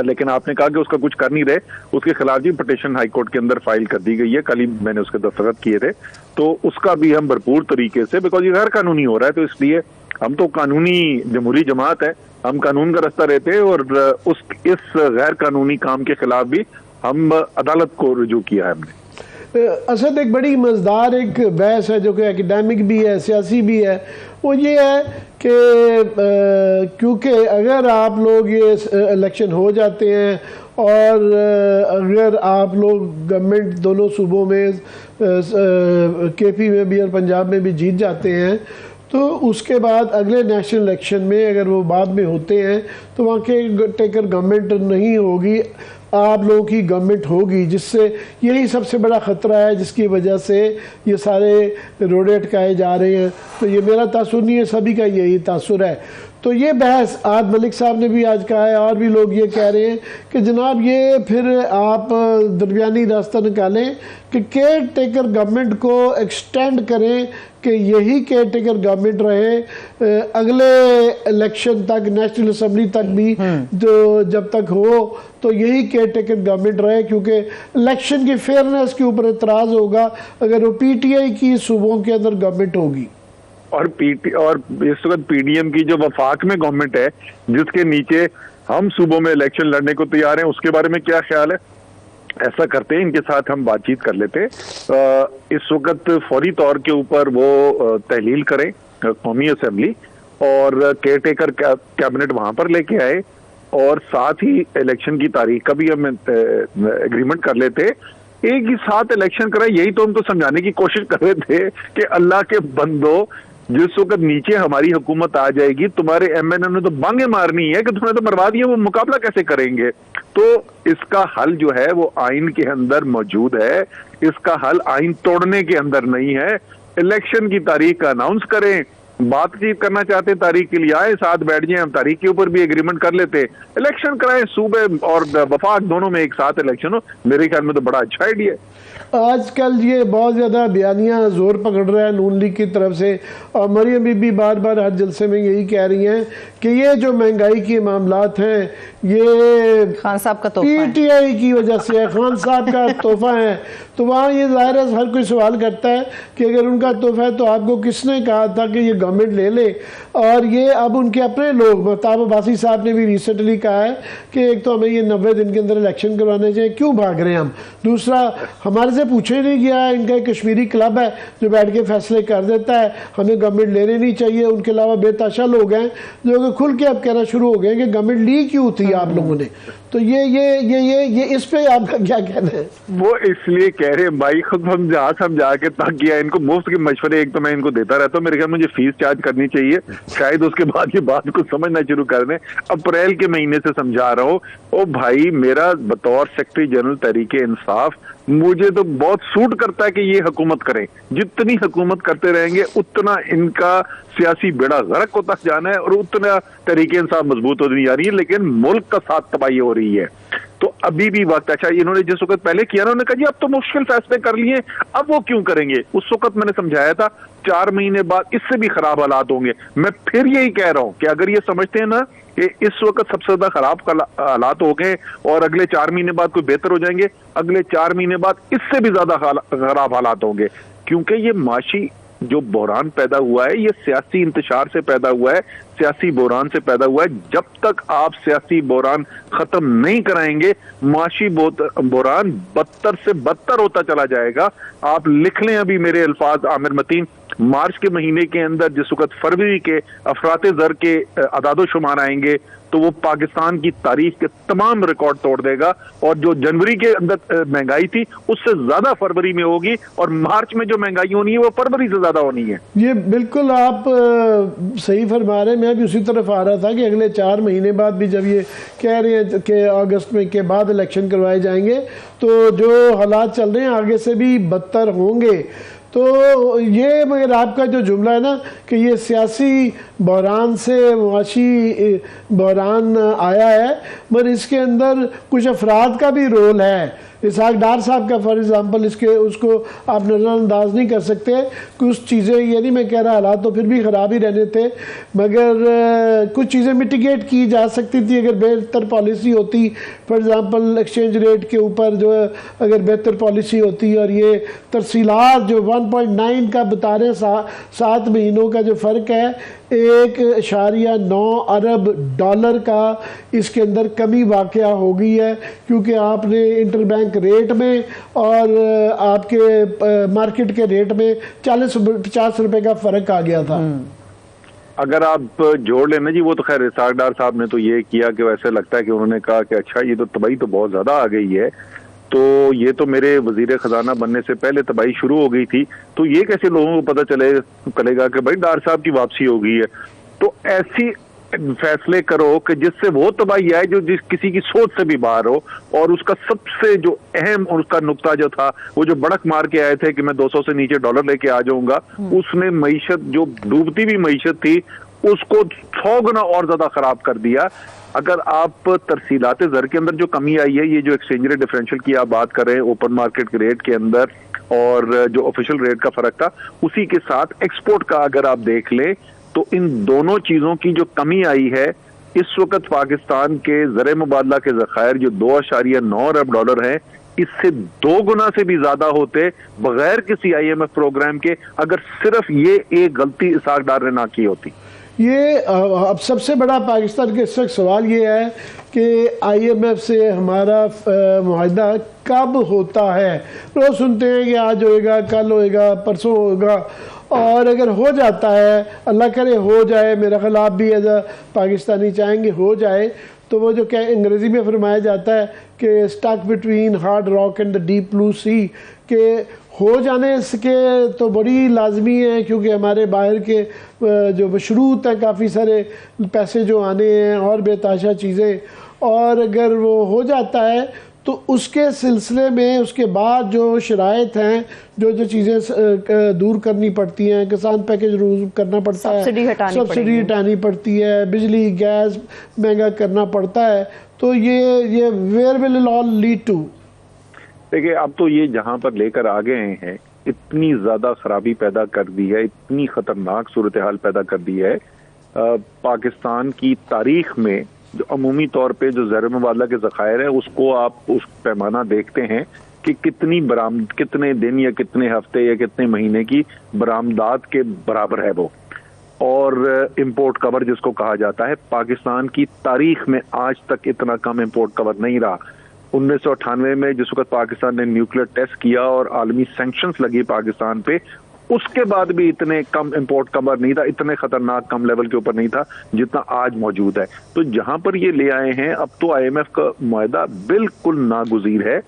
लेकिन आपने कहा कि उसका कुछ कर नहीं रहे, उसके खिलाफ भी पिटीशन हाई कोर्ट के अंदर फाइल कर दी गई है, कल ही मैंने उसके दस्तखत किए थे। तो उसका भी हम भरपूर तरीके से, बिकॉज ये गैर कानूनी हो रहा है, तो इसलिए हम तो कानूनी जमहूरी जमात है, हम कानून का रास्ता रहते हैं, और इस गैर कानूनी काम के खिलाफ भी हम अदालत को रुजू किया है हमने। असद, एक बड़ी मज़ेदार एक बहस है जो कि एकेडमिक भी है, सियासी भी है, वो ये है कि क्योंकि अगर आप लोग ये इलेक्शन हो जाते हैं और अगर आप लोग गवर्नमेंट दोनों सूबों में केपी में भी और पंजाब में भी जीत जाते हैं, तो उसके बाद अगले नेशनल इलेक्शन में अगर वो बाद में होते हैं तो वहाँ के टेकर गवर्नमेंट नहीं होगी, आप लोगों की गवर्नमेंट होगी, जिससे यही सबसे बड़ा ख़तरा है जिसकी वजह से ये सारे रोड़े अटकाए जा रहे हैं। तो ये मेरा तासुर नहीं है, सभी का यही तासुर है। तो ये बहस आज मलिक साहब ने भी आज कहा है और भी लोग ये कह रहे हैं कि जनाब ये फिर आप दरमियानी रास्ता निकालें कि केयर टेकर गवर्नमेंट को एक्सटेंड करें कि यही केयर टेकर गवर्नमेंट रहे अगले इलेक्शन तक, नेशनल असम्बली तक भी, जो जब तक हो तो यही केयर टेकर गवर्नमेंट रहे, क्योंकि इलेक्शन की फेयरनेस के ऊपर एतराज़ होगा अगर वो पीटीआई की सूबों के अंदर गवर्नमेंट होगी। और इस वक्त पीडीएम की जो वफाक में गवर्नमेंट है जिसके नीचे हम सूबों में इलेक्शन लड़ने को तैयार हैं, उसके बारे में क्या ख्याल है? ऐसा करते हैं, इनके साथ हम बातचीत कर लेते। इस वक्त फौरी तौर के ऊपर वो तहलील करें कौमी असेंबली और केयर टेकर कैबिनेट वहां पर लेके आए, और साथ ही इलेक्शन की तारीख का भी हम एग्रीमेंट कर लेते, एक ही साथ इलेक्शन कराए। यही तो हम तो समझाने की कोशिश कर रहे थे कि अल्लाह के बंदो, जिस वक्त नीचे हमारी हुकूमत आ जाएगी, तुम्हारे एमएनए ने तो बांगे मारनी है कि तुमने तो मरवा दिया, वो मुकाबला कैसे करेंगे? तो इसका हल जो है वो आइन के अंदर मौजूद है, इसका हल आइन तोड़ने के अंदर नहीं है। इलेक्शन की तारीख का अनाउंस करें, बातचीत करना चाहते हैं तारीख के लिए आए, साथ बैठ जाए, हम तारीख के ऊपर भी एग्रीमेंट कर लेते, इलेक्शन कराएं, सूबे और वफाक दोनों में एक साथ इलेक्शन हो। मेरे ख्याल में तो बड़ा अच्छा आइडिया है। आजकल ये बहुत ज़्यादा बयानियाँ जोर पकड़ रहा है नून लीग की तरफ से, और मरियम बीबी बार बार हर जलसे में यही कह रही हैं कि ये जो महंगाई के मामलात हैं ये खान साहब का तोहफा है, पीटीआई की वजह से है, खान साहब का तोहफा है। तो वहाँ ये ज़ाहिर है हर कोई सवाल करता है कि अगर उनका तोहफा है तो आपको किसने कहा था कि ये गवर्नमेंट ले ले? और ये अब उनके अपने लोग, महताब अब्बासी साहब ने भी रिसेंटली कहा है कि एक तो हमें ये 90 दिन के अंदर इलेक्शन करवाने चाहिए, क्यों भाग रहे हैं हम? दूसरा, हमारे से पूछे नहीं गया, इनका एक कश्मीरी क्लब है जो बैठ के फैसले कर देता है, हमें गवर्नमेंट लेने नहीं चाहिए। उनके अलावा बेताशा लोग हैं जो कि खुल के अब कहना शुरू हो गए कि गवर्नमेंट ली क्यों थी आप लोगों ने। तो ये इस पे आपका क्या कहना है? वो इसलिए कह रहे हैं भाई, खुद समझा के तक किया इनको, मुफ्त के मशवरे एक तो मैं इनको देता रहता हूँ, मेरे ख्याल मुझे फीस चार्ज करनी चाहिए, शायद उसके बाद ये बात को समझना शुरू कर दें। अप्रैल के महीने से समझा रहा हूँ। ओ भाई, मेरा बतौर सेक्रेटरी जनरल तहरीके इंसाफ मुझे तो बहुत सूट करता है कि ये हुकूमत करें। जितनी हुकूमत करते रहेंगे उतना इनका सियासी बेड़ा गर्क होता जाना है और उतना तहरीके इंसाफ मजबूत होती जा रही है, लेकिन मुल्क का साथ तबाही हो रही है। तो अभी भी वक्त, अच्छा इन्होंने जिस वक्त पहले किया ना, उन्होंने कहा जी अब तो मुश्किल फैसले कर लिए, अब वो क्यों करेंगे? उस वक्त मैंने समझाया था 4 महीने बाद इससे भी खराब हालात होंगे। मैं फिर यही कह रहा हूं कि अगर ये समझते हैं ना कि इस वक्त सबसे ज्यादा खराब हालात हो गए और अगले 4 महीने बाद कोई बेहतर हो जाएंगे, अगले 4 महीने बाद इससे भी ज्यादा खराब हालात होंगे। क्योंकि ये माशी जो बहरान पैदा हुआ है, ये सियासी इंतशार से पैदा हुआ है, सियासी बहरान से पैदा हुआ है। जब तक आप सियासी बहरान खत्म नहीं कराएंगे, माशी बहरान बदतर से बदतर होता चला जाएगा। आप लिख लें अभी मेरे अल्फाज आमिर मतीन, मार्च के महीने के अंदर जिस वक्त फरवरी के अफराते ज़र के अदादो शुमार आएंगे तो वो पाकिस्तान की तारीख के तमाम रिकॉर्ड तोड़ देगा, और जो जनवरी के अंदर महंगाई थी उससे ज्यादा फरवरी में होगी, और मार्च में जो महंगाई होनी है वो फरवरी से ज्यादा होनी है। ये बिल्कुल आप सही फरमा रहे हैं। मैं भी उसी तरफ आ रहा था कि अगले 4 महीने बाद भी जब ये कह रहे हैं कि अगस्त में के बाद इलेक्शन करवाए जाएंगे तो जो हालात चल रहे हैं आगे से भी बदतर होंगे। तो ये मगर आपका जो जुमला है ना कि ये सियासी बहरान से मुआशी बहरान आया है, मगर इसके अंदर कुछ अफराद का भी रोल है। इसहाक डार साहब का फॉर एग्ज़ाम्पल, इसके उसको आप नज़रअंदाज नहीं कर सकते। कुछ चीज़ें, ये नहीं मैं कह रहा हालात तो फिर भी ख़राब ही रहने थे, मगर कुछ चीज़ें मिटिगेट की जा सकती थी अगर बेहतर पॉलिसी होती। फॉर एग्ज़ाम्पल एक्सचेंज रेट के ऊपर जो है अगर बेहतर पॉलिसी होती, और ये तरसीलात जो 1.9 का बता रहे हैं, 7 महीनों का जो फ़र्क है, 1.9 अरब डॉलर का इसके अंदर कमी वाक़या हो गई है, क्योंकि आपने इंटरबैंक रेट में और आपके मार्केट के रेट में 40-50 रुपए का फ़र्क आ गया था। अगर आप जोड़ लेना जी, वो तो खैर इसहाक डार साहब ने तो ये किया कि वैसे लगता है कि उन्होंने कहा कि अच्छा ये तो तबाही तो बहुत ज़्यादा आ गई है, तो ये तो मेरे वजीर खजाना बनने से पहले तबाही शुरू हो गई थी, तो ये कैसे लोगों को पता चलेगा कि भाई डार साहब की वापसी हो गई है। तो ऐसी फैसले करो कि जिससे वो तबाही आए जो जिस किसी की सोच से भी बाहर हो। और उसका सबसे जो अहम उसका नुक्ता जो था, वो जो बड़क मार के आए थे कि मैं 200 से नीचे डॉलर लेके आ जाऊंगा, उसने मईशत जो डूबती हुई मईशत थी उसको 100 गुना और ज्यादा खराब कर दिया। अगर आप तरसीलात ज़र के अंदर जो कमी आई है, ये जो एक्सचेंज रेट डिफरेंशियल की आप बात कर रहे हैं, ओपन मार्केट के रेट के अंदर और जो ऑफिशियल रेट का फर्क था, उसी के साथ एक्सपोर्ट का अगर आप देख लें तो इन दोनों चीजों की जो कमी आई है, इस वक्त पाकिस्तान के ज़र मुबादला के ज़खायर जो 2.9 अरब डॉलर हैं, इससे 2 गुना से भी ज्यादा होते बगैर किसी IMF प्रोग्राम के, अगर सिर्फ ये एक गलती इसहाक डार ने ना की होती। ये अब सबसे बड़ा पाकिस्तान के इस वक्त सवाल ये है कि IMF से हमारा मुआहदा कब होता है। रोज़ सुनते हैं कि आज होएगा, कल होएगा, परसों होगा, और अगर हो जाता है, अल्लाह करे हो जाए, मेरा ख्याल आप भी एज अ पाकिस्तानी चाहेंगे हो जाए, तो वो जो क्या अंग्रेज़ी में फरमाया जाता है कि stuck between hard rock and the deep blue sea, के हो जाने इसके तो बड़ी लाजमी है, क्योंकि हमारे बाहर के जो मशरूत हैं काफ़ी सारे पैसे जो आने हैं और बेताशा चीज़ें, और अगर वो हो जाता है तो उसके सिलसिले में उसके बाद जो शराइत हैं, जो चीज़ें दूर करनी पड़ती हैं, किसान पैकेज रूल करना पड़ता है, सब्सिडी हटानी पड़ती है, बिजली गैस महंगा करना पड़ता है, तो ये where will it all lead to? देखिए, अब तो ये जहां पर लेकर आ गए हैं, इतनी ज्यादा खराबी पैदा कर दी है, इतनी खतरनाक सूरत हाल पैदा कर दी है पाकिस्तान की तारीख में। जो अमूमी तौर पे जो ज़र मुबादला के ज़खायर है, उसको आप उस पैमाना देखते हैं कि कितने दिन या कितने हफ्ते या कितने महीने की बरामदात के बराबर है वो। और इंपोर्ट कवर जिसको कहा जाता है, पाकिस्तान की तारीख में आज तक इतना कम इंपोर्ट कवर नहीं रहा। 1998 में जिस वक्त पाकिस्तान ने न्यूक्लियर टेस्ट किया और आलमी सैंक्शंस लगी पाकिस्तान पे, उसके बाद भी इतने कम इंपोर्ट कवर नहीं था, इतने खतरनाक कम लेवल के ऊपर नहीं था जितना आज मौजूद है। तो जहां पर ये ले आए हैं, अब तो IMF का मुआहदा बिल्कुल नागुज़ीर है।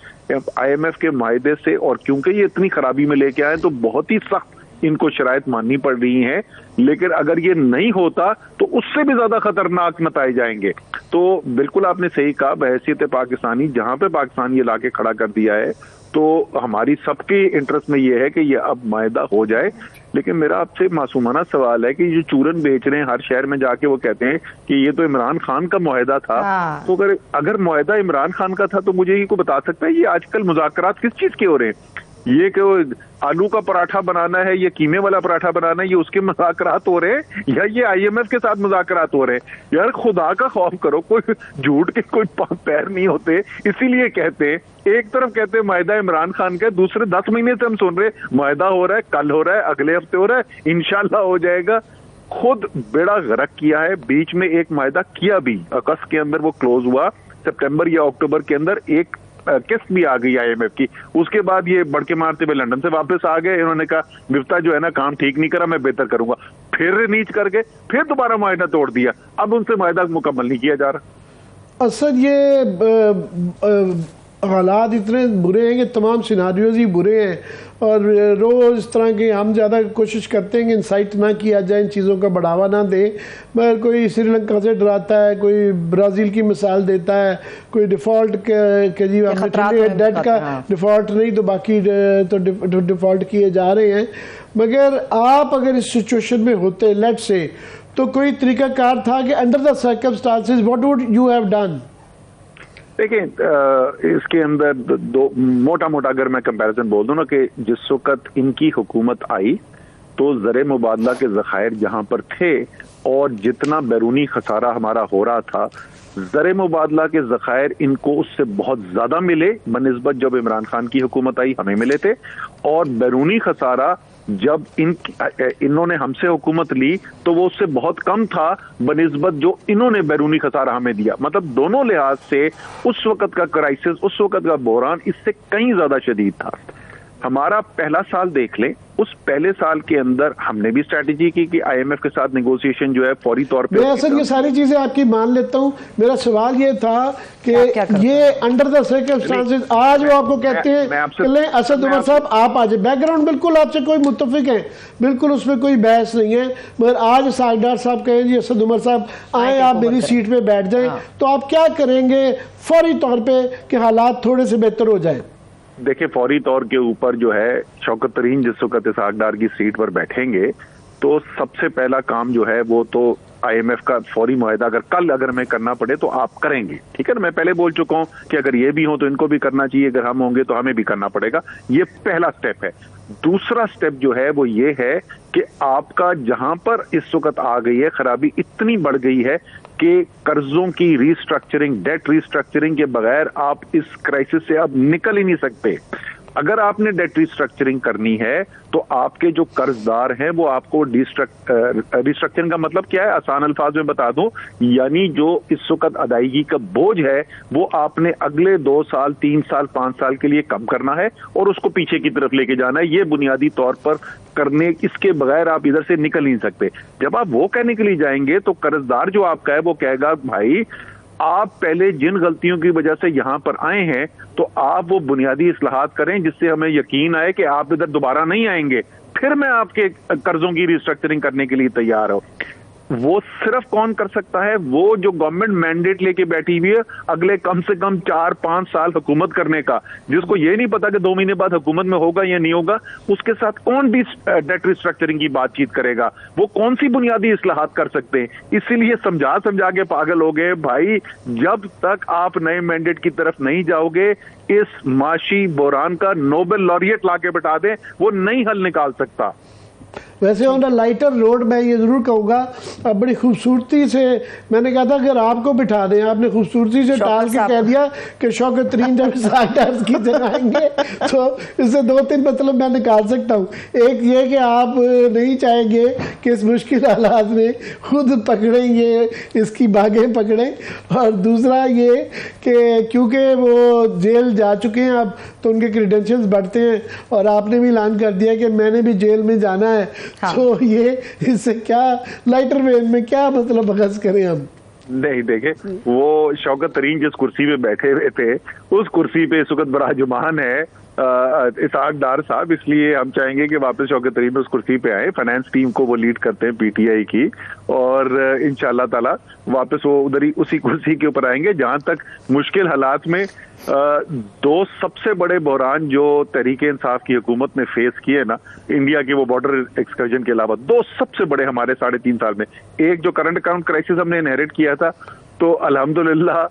IMF के मुआहदे से, और क्योंकि ये इतनी खराबी में लेके आए, तो बहुत ही सख्त इनको शराइत माननी पड़ रही है। लेकिन अगर ये नहीं होता तो उससे भी ज्यादा खतरनाक नताइज आएंगे। तो बिल्कुल आपने सही कहा, बहैसियत पाकिस्तानी जहां पे पाकिस्तान ये लाके खड़ा कर दिया है, तो हमारी सबके इंटरेस्ट में ये है कि ये अब मुआहदा हो जाए। लेकिन मेरा आपसे मासूमाना सवाल है कि जो चूरन बेच रहे हैं हर शहर में जाके, वो कहते हैं कि ये तो इमरान खान का मुआहदा था। तो अगर मुआहदा इमरान खान का था तो मुझे ये को बता सकता है ये आजकल मुज़ाकरात किस चीज के हो रहे हैं? ये कि आलू का पराठा बनाना है, ये कीमे वाला पराठा बनाना है, ये उसके मुज़ाकरात हो रहे हैं, या ये IMF के साथ मुज़ाकरात हो रहे हैं? यार खुदा का खौफ करो, कोई झूठ के कोई पैर नहीं होते। इसीलिए कहते हैं, एक तरफ कहते हैं मुआहदा इमरान खान का, दूसरे 10 महीने से हम सुन रहे मुआहदा हो रहा है, कल हो रहा है, अगले हफ्ते हो रहा है, इंशाल्लाह हो जाएगा। खुद बेड़ा गर्क किया है। बीच में एक मुआहदा किया भी, अगस्त के अंदर वो क्लोज हुआ, सितंबर या अक्टूबर के अंदर एक किस्त भी आ गई IMF की। उसके बाद ये बढ़के मारते हुए लंदन से वापस आ गए। इन्होंने कहा मिफ्ता जो है ना काम ठीक नहीं करा, मैं बेहतर करूंगा। फिर नीच करके फिर दोबारा मुआहदा तोड़ दिया। अब उनसे मुआहदा मुकम्मल नहीं किया जा रहा। असद ये हालात इतने बुरे हैं कि तमाम सिनारियोज ही बुरे हैं, और रोज़ इस तरह की हम ज़्यादा कोशिश करते हैं कि इंसाइट ना किया जाए, इन चीज़ों का बढ़ावा ना दें। मगर कोई श्रीलंका से डराता है, कोई ब्राज़ील की मिसाल देता है, कोई डिफ़ॉल्ट के जी हमने डेट का डिफ़ॉल्ट नहीं तो बाकी तो डिफ़ॉल्ट किए जा रहे हैं। मगर आप अगर इस सिचुएशन में होते, लेट से, तो कोई तरीक़ाकार था कि under the circumstances what would you have done? देखिए, इसके अंदर दो मोटा अगर मैं कंपैरिजन बोल दूं ना, कि जिस वक्त इनकी हुकूमत आई तो ज़र मुबादला के ज़खायर जहां पर थे और जितना बैरूनी खसारा हमारा हो रहा था, ज़र मुबादला के ज़खायर इनको उससे बहुत ज्यादा मिले बनिस्बत जब इमरान खान की हुकूमत आई हमें मिले थे। और बैरूनी खसारा जब इन्होंने हमसे हुकूमत ली तो वो उससे बहुत कम था बनिस्बत जो इन्होंने बैरूनी खसारा हमें दिया। मतलब दोनों लिहाज से उस वक्त का क्राइसिस, उस वक्त का बहरान इससे कहीं ज्यादा शदीद था। हमारा पहला साल देख लें, उस पहले साल के अंदर हमने भी स्ट्रेटेजी की कि IMF के साथ नेगोशिएशन जो है फौरी तौर पे। मैं असल ये सारी चीजें आपकी मान लेता हूं। मेरा सवाल ये था कि ये अंडर द सर्कमस्टांसेस, आज वो आपको कहते हैं असद उमर साहब आप आ जाए, बैकग्राउंड बिल्कुल आपसे कोई मुत्तफिक है, बिल्कुल उसमें कोई बहस नहीं है, मगर आज सागदार साहब कहें जी असद उमर साहब आए, आप मेरी सीट पे बैठ जाएं, तो आप क्या करेंगे फौरी तौर पे कि हालात थोड़े से बेहतर हो जाए? देखिए, फौरी तौर के ऊपर जो है शौकत तरीन जिस वक्त इसाकडार की सीट पर बैठेंगे तो सबसे पहला काम जो है वो तो IMF का फौरी मुआहदा अगर हमें करना पड़े तो आप करेंगे, ठीक है ना। मैं पहले बोल चुका हूं कि अगर ये भी हो तो इनको भी करना चाहिए, अगर हम होंगे तो हमें भी करना पड़ेगा। ये पहला स्टेप है। दूसरा स्टेप जो है वो ये है कि आपका जहां पर इस वक्त आ गई है खराबी, इतनी बढ़ गई है कि कर्जों की रीस्ट्रक्चरिंग, डेट रीस्ट्रक्चरिंग के बगैर आप इस क्राइसिस से अब निकल ही नहीं सकते। अगर आपने डेट रिस्ट्रक्चरिंग करनी है तो आपके जो कर्जदार हैं वो आपको रिस्ट्रक्चरिंग का मतलब क्या है, आसान अल्फाज में बता दूं, यानी जो इस वक्त अदायगी का बोझ है वो आपने अगले 2 साल 3 साल 5 साल के लिए कम करना है और उसको पीछे की तरफ लेके जाना है। ये बुनियादी तौर पर करने, इसके बगैर आप इधर से निकल नहीं सकते। जब आप वो कहने के लिए जाएंगे तो कर्जदार जो आपका है वो कहेगा भाई आप पहले जिन गलतियों की वजह से यहां पर आए हैं तो आप वो बुनियादी इस्लाहात करें जिससे हमें यकीन आए कि आप इधर दोबारा नहीं आएंगे, फिर मैं आपके कर्जों की रिस्ट्रक्चरिंग करने के लिए तैयार हूं। वो सिर्फ कौन कर सकता है? वो जो गवर्नमेंट मैंडेट लेके बैठी हुई है अगले कम से कम 4-5 साल हुकूमत करने का, जिसको ये नहीं पता कि 2 महीने बाद हुकूमत में होगा या नहीं होगा, उसके साथ कौन भी डेट रिस्ट्रक्चरिंग की बातचीत करेगा? वो कौन सी बुनियादी इस्लाहात कर सकते हैं? इसीलिए समझा समझा के पागल हो गए भाई। जब तक आप नए मैंडेट की तरफ नहीं जाओगे, इस माशी बहरान का नोबेल लॉरिएट लाके बैठा दें, वो नहीं हल निकाल सकता। वैसे ऑन द लाइटर रोड मैं ये ज़रूर कहूँगा, अब बड़ी खूबसूरती से मैंने कहा था अगर आपको बिठा दें, आपने खूबसूरती से टाल के कह दिया कि शौकत तरीन जब साइडर्स की जगह आएंगे तो इससे 2-3 मतलब मैं निकाल सकता हूँ। एक ये कि आप नहीं चाहेंगे कि इस मुश्किल हालात में खुद पकड़ेंगे, इसकी बागें पकड़ें, और दूसरा ये कि क्योंकि वो जेल जा चुके हैं अब तो उनके क्रीडेंशियल्स बढ़ते हैं, और आपने भी ऐलान कर दिया कि मैंने भी जेल में जाना है। हाँ। तो ये इससे क्या लाइटर वेन में क्या मतलब बहस करें हम? नहीं देखे, वो शौकत तरीन जिस कुर्सी पे बैठे हुए थे उस कुर्सी पे इस वक्त बराजुमान है इसाक डार साहब, इसलिए हम चाहेंगे कि वापस शौकत तरीन उस कुर्सी पे आए। फाइनेंस टीम को वो लीड करते हैं पीटीआई की, और इंशाल्लाह ताला वापस वो उधर ही उसी कुर्सी के ऊपर आएंगे। जहां तक मुश्किल हालात में 2 सबसे बड़े बहरान जो तहरीक इंसाफ की हुकूमत ने फेस किए ना, इंडिया के वो बॉर्डर एक्सकर्जन के अलावा 2 सबसे बड़े हमारे 3.5 साल में, एक जो करंट अकाउंट क्राइसिस हमने इनहेरिट किया था, तो अल्हम्दुलिल्लाह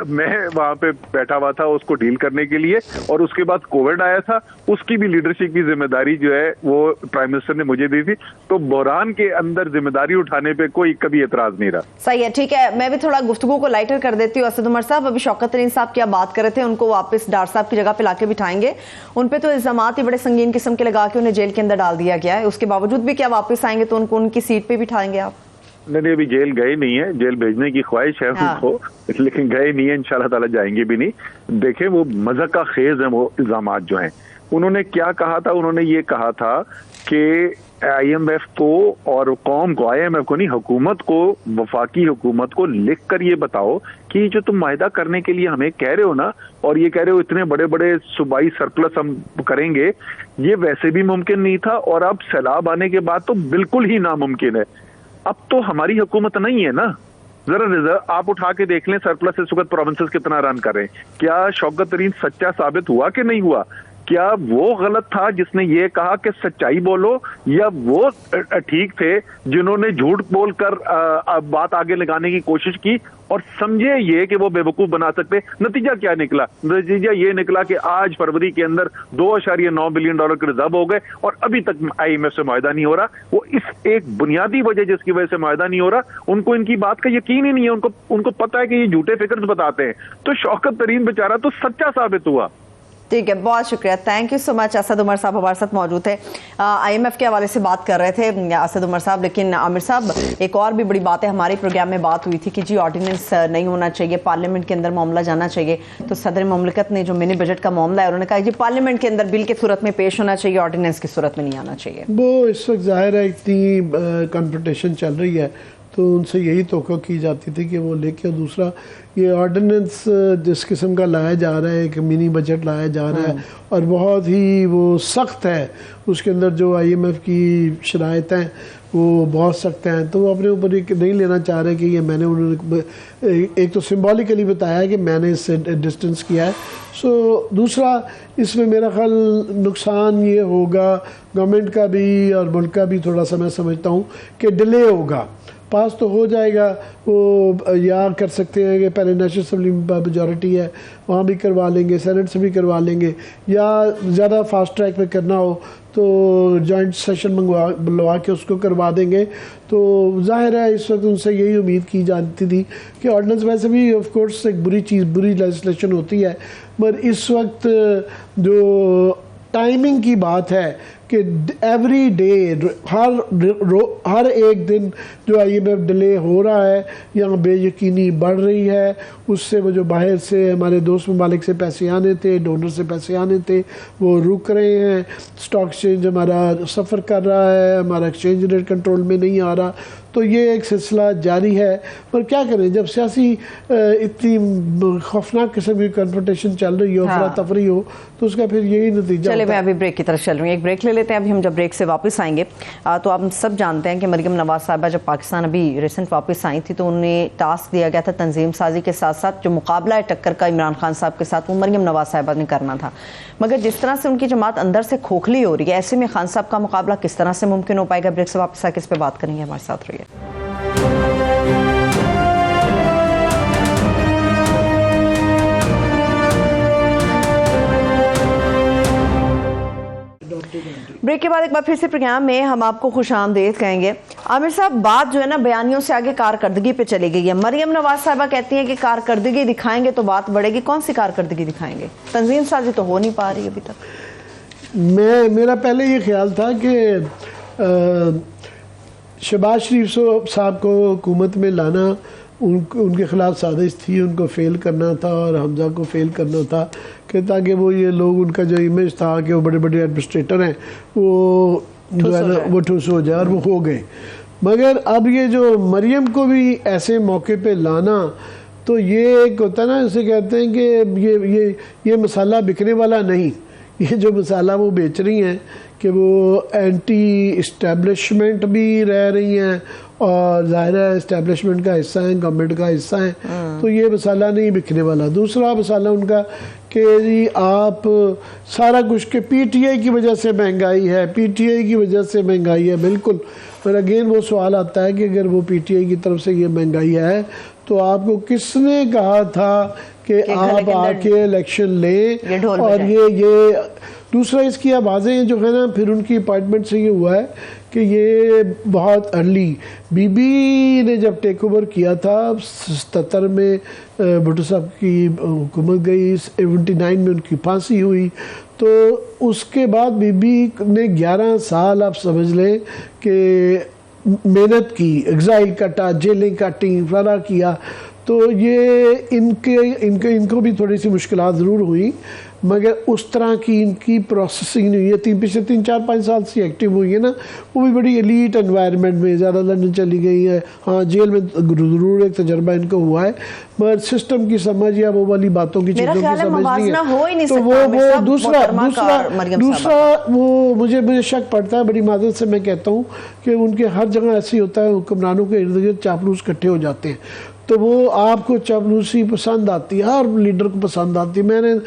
मैं वहां पे बैठा हुआ था उसको डील करने के लिए, और उसके बाद कोविड आया था, उसकी भी लीडरशिप की जिम्मेदारी जो है वो प्राइम मिनिस्टर ने मुझे दी थी। तो बहरान के अंदर जिम्मेदारी उठाने पे कोई कभी एतराज नहीं रहा। सही है, ठीक है, मैं भी थोड़ा गुफ्तगू को लाइटर कर देती हूँ। असद उमर साहब, अभी शौकत तरीन साहब क्या बात कर रहे थे, उनको वापस डार साहब की जगह पे लाके बिठाएंगे, उन पे तो इल्जामात ही बड़े संगीन किस्म के लगा के उन्हें जेल के अंदर डाल दिया गया है, उसके बावजूद भी क्या वापस आएंगे तो उनको उनकी सीट पे बिठाएंगे आप? नहीं, अभी जेल गए नहीं है, जेल भेजने की ख्वाहिश है उनको, लेकिन गए नहीं है, इंशाल्लाह ताला जाएंगे भी नहीं। देखें, वो मज़ा का खेज है वो इल्जामात जो हैं। उन्होंने क्या कहा था? उन्होंने ये कहा था कि IMF को और कौम को, IMF को नहीं, हुकूमत को, वफाकी हुकूमत को लिख कर ये बताओ कि जो तुम माहिदा करने के लिए हमें कह रहे हो ना, और ये कह रहे हो इतने बड़े बड़े सूबाई सरप्लस हम करेंगे, ये वैसे भी मुमकिन नहीं था, और अब सैलाब आने के बाद तो बिल्कुल ही नामुमकिन है। अब तो हमारी हुकूमत नहीं है ना, जरा रिजर्व आप उठा के देख लें, सरप्लस इस वक्त प्रोविंसेस कितना रन कर रहे हैं। क्या शौकत तरीन सच्चा साबित हुआ कि नहीं हुआ? क्या वो गलत था जिसने ये कहा कि सच्चाई बोलो, या वो ठीक थे जिन्होंने झूठ बोलकर बात आगे लगाने की कोशिश की और समझे ये कि वो बेवकूफ बना सकते? नतीजा क्या निकला? नतीजा ये निकला कि आज फरवरी के अंदर $2.9 बिलियन के रिजर्व हो गए, और अभी तक IMF से मुआहदा नहीं हो रहा। वो इस एक बुनियादी वजह जिसकी वजह से मुआहदा नहीं हो रहा, उनको इनकी बात का यकीन ही नहीं है। उनको पता है कि ये झूठे फिगर्स बताते हैं। तो शौकत तरीन बेचारा तो सच्चा साबित हुआ। ठीक है, बहुत शुक्रिया, thank you so much. Asad Umar साहब हमारे साथ मौजूद थे, IMF के हवाले से बात कर रहे थे असद उमर साहब। लेकिन आमिर साहब, एक और भी बड़ी बात है, हमारे प्रोग्राम में बात हुई थी कि जी ऑर्डिनेंस नहीं होना चाहिए, पार्लियामेंट के अंदर मामला जाना चाहिए। तो सदर मुमलिकत ने जो मिनी बजट का मामला है, उन्होंने कहा जी पार्लियामेंट के अंदर बिल की सूरत में पेश होना चाहिए, ऑर्डिनेंस की सूरत में नहीं आना चाहिए। वो इस वक्त जाहिर है इतनी कॉन्फ्रंटेशन चल रही है, तो उनसे यही तोक़ा की जाती थी कि वो लेके, और दूसरा ये ऑर्डिनेंस जिस किस्म का लाया जा रहा है, एक मिनी बजट लाया जा रहा है, और बहुत ही वो सख्त है, उसके अंदर जो IMF की शराइत हैं वो बहुत सख्त हैं, तो वो अपने ऊपर एक नहीं लेना चाह रहे कि ये मैंने उन्होंने एक तो सिंबॉलिकली बताया है कि मैंने इससे डिस्टेंस किया है। सो दूसरा, इसमें मेरा ख्याल नुकसान ये होगा गवर्नमेंट का भी और मुल्क का भी, थोड़ा सा मैं समझता हूँ कि डिले होगा। पास तो हो जाएगा, वो या कर सकते हैं कि पहले नेशनल असेंबली में मेजॉरिटी है वहाँ भी करवा लेंगे, सेनेट से भी करवा लेंगे, या ज़्यादा फास्ट ट्रैक पे करना हो तो जॉइंट सेशन बुलवा के उसको करवा देंगे। तो जाहिर है इस वक्त उनसे यही उम्मीद की जाती थी कि ऑर्डिनेंस वैसे भी ऑफ कोर्स एक बुरी चीज़, बुरी लेजिस्लेशन होती है, मगर इस वक्त जो टाइमिंग की बात है कि एवरी डे हर एक दिन जो IMF डिले हो रहा है, यहाँ बेयकीनी बढ़ रही है, उससे वो जो बाहर से हमारे दोस्त ममालिक से पैसे आने थे, डोनर से पैसे आने थे, वो रुक रहे हैं। स्टॉक एक्सचेंज हमारा सफ़र कर रहा है, हमारा एक्सचेंज रेट कंट्रोल में नहीं आ रहा। तो ये एक सिलसिला जारी है। पर क्या करें, जब सियासी इतनी खौफनाक किस्म की कन्फ्रंटेशन चल रही हो, अफरा तफरी हो, तो उसका फिर यही नतीजा। चलिए, मैं अभी ब्रेक की तरफ चल रही हूँ, एक ब्रेक ले लेते हैं। अभी हम जब ब्रेक से वापस आएंगे तो आप सब जानते हैं कि मरियम नवाज साहिबा जब पाकिस्तान अभी रिसेंट वापस आई थी तो उन्हें टास्क दिया गया था तंजीम साजी के साथ साथ जो मुकाबला है टक्कर का इमरान खान साहब के साथ, वो मरियम नवाज साहिबा ने करना था। मगर जिस तरह से उनकी जमात अंदर से खोखली हो रही है, ऐसे में खान साहब का मुकाबला किस तरह से मुमकिन हो पाएगा? ब्रेक से वापस आकर इस पर बात करेंगे, हमारे साथ रहिए। ब्रेक के बाद एक बार फिर से प्रोग्राम में हम आपको खुशामदीद कहेंगे। आमिर साहब, बात जो है ना बयानियों से आगे कारकर्दगी पे चली गई है। मरियम नवाज साहिबा कहती हैं कि कारकर्दगी दिखाएंगे तो बात बढ़ेगी। कौन सी कारकर्दगी दिखाएंगे? तंजीम साजी तो हो नहीं पा रही अभी तक। मेरा पहले ये ख्याल था कि शहबाज शरीफ साहब को हुकूमत में लाना उनके खिलाफ साजिश थी, उनको फेल करना था और हमजा को फेल करना था कि ताकि वो ये लोग, उनका जो इमेज था कि वो बड़े बड़े एडमिनिस्ट्रेटर हैं, वो जो है ना वो ठुस हो जाए, और वो हो गए। मगर अब ये जो मरियम को भी ऐसे मौके पे लाना, तो ये एक होता है ना, इसे कहते हैं कि ये मसाला बिकने वाला नहीं। ये जो मसाला वो बेच रही हैं कि वो एंटी इस्टेब्लिशमेंट भी रह रही हैं और जाहिर है इस्टेब्लिशमेंट का हिस्सा है, गवर्नमेंट का हिस्सा है, तो ये मसाला नहीं बिकने वाला। दूसरा मसाला उनका कि जी आप सारा कुछ के PTI की वजह से महंगाई है, PTI की वजह से महंगाई है। बिल्कुल, पर अगेन वो सवाल आता है कि अगर वो PTI की तरफ से ये महंगाई है तो आपको किसने कहा था कि आप आके इलेक्शन लें? और ये दूसरा इसकी आवाज़ें जो है ना, फिर उनकी अपॉइंटमेंट से ये हुआ है कि ये बहुत अर्ली, बीबी ने जब टेक ओवर किया था 77 में भुट्टो साहब की हुकूमत गई, 79 में उनकी फांसी हुई, तो उसके बाद बीबी ने 11 साल आप समझ लें कि मेहनत की, एग्जाइल कटा, जेलें काटी, फला किया। तो ये इनको भी थोड़ी सी मुश्किलात ज़रूर हुई, मगर उस तरह की इनकी प्रोसेसिंग नहीं हुई है। पिछले 3-4-5 साल से एक्टिव हुई है ना, वो भी बड़ी एलीट एनवायरनमेंट में, ज़्यादा लंदन चली गई है। हाँ, जेल में ज़रूर एक तजर्बा इनको हुआ है, मगर सिस्टम की समझ या वो वाली बातों की चीज़ों की समझ नहीं है। तो वो दूसरा वो मुझे शक पड़ता है, बड़ी माजरत से मैं कहता हूँ कि उनके हर जगह ऐसे होता है, हुक्मरानों के इर्द गिर्द चापलूस इकट्ठे हो जाते हैं, तो वो आपको चापलूसी पसंद आती है, हर लीडर को पसंद आती है। मैंने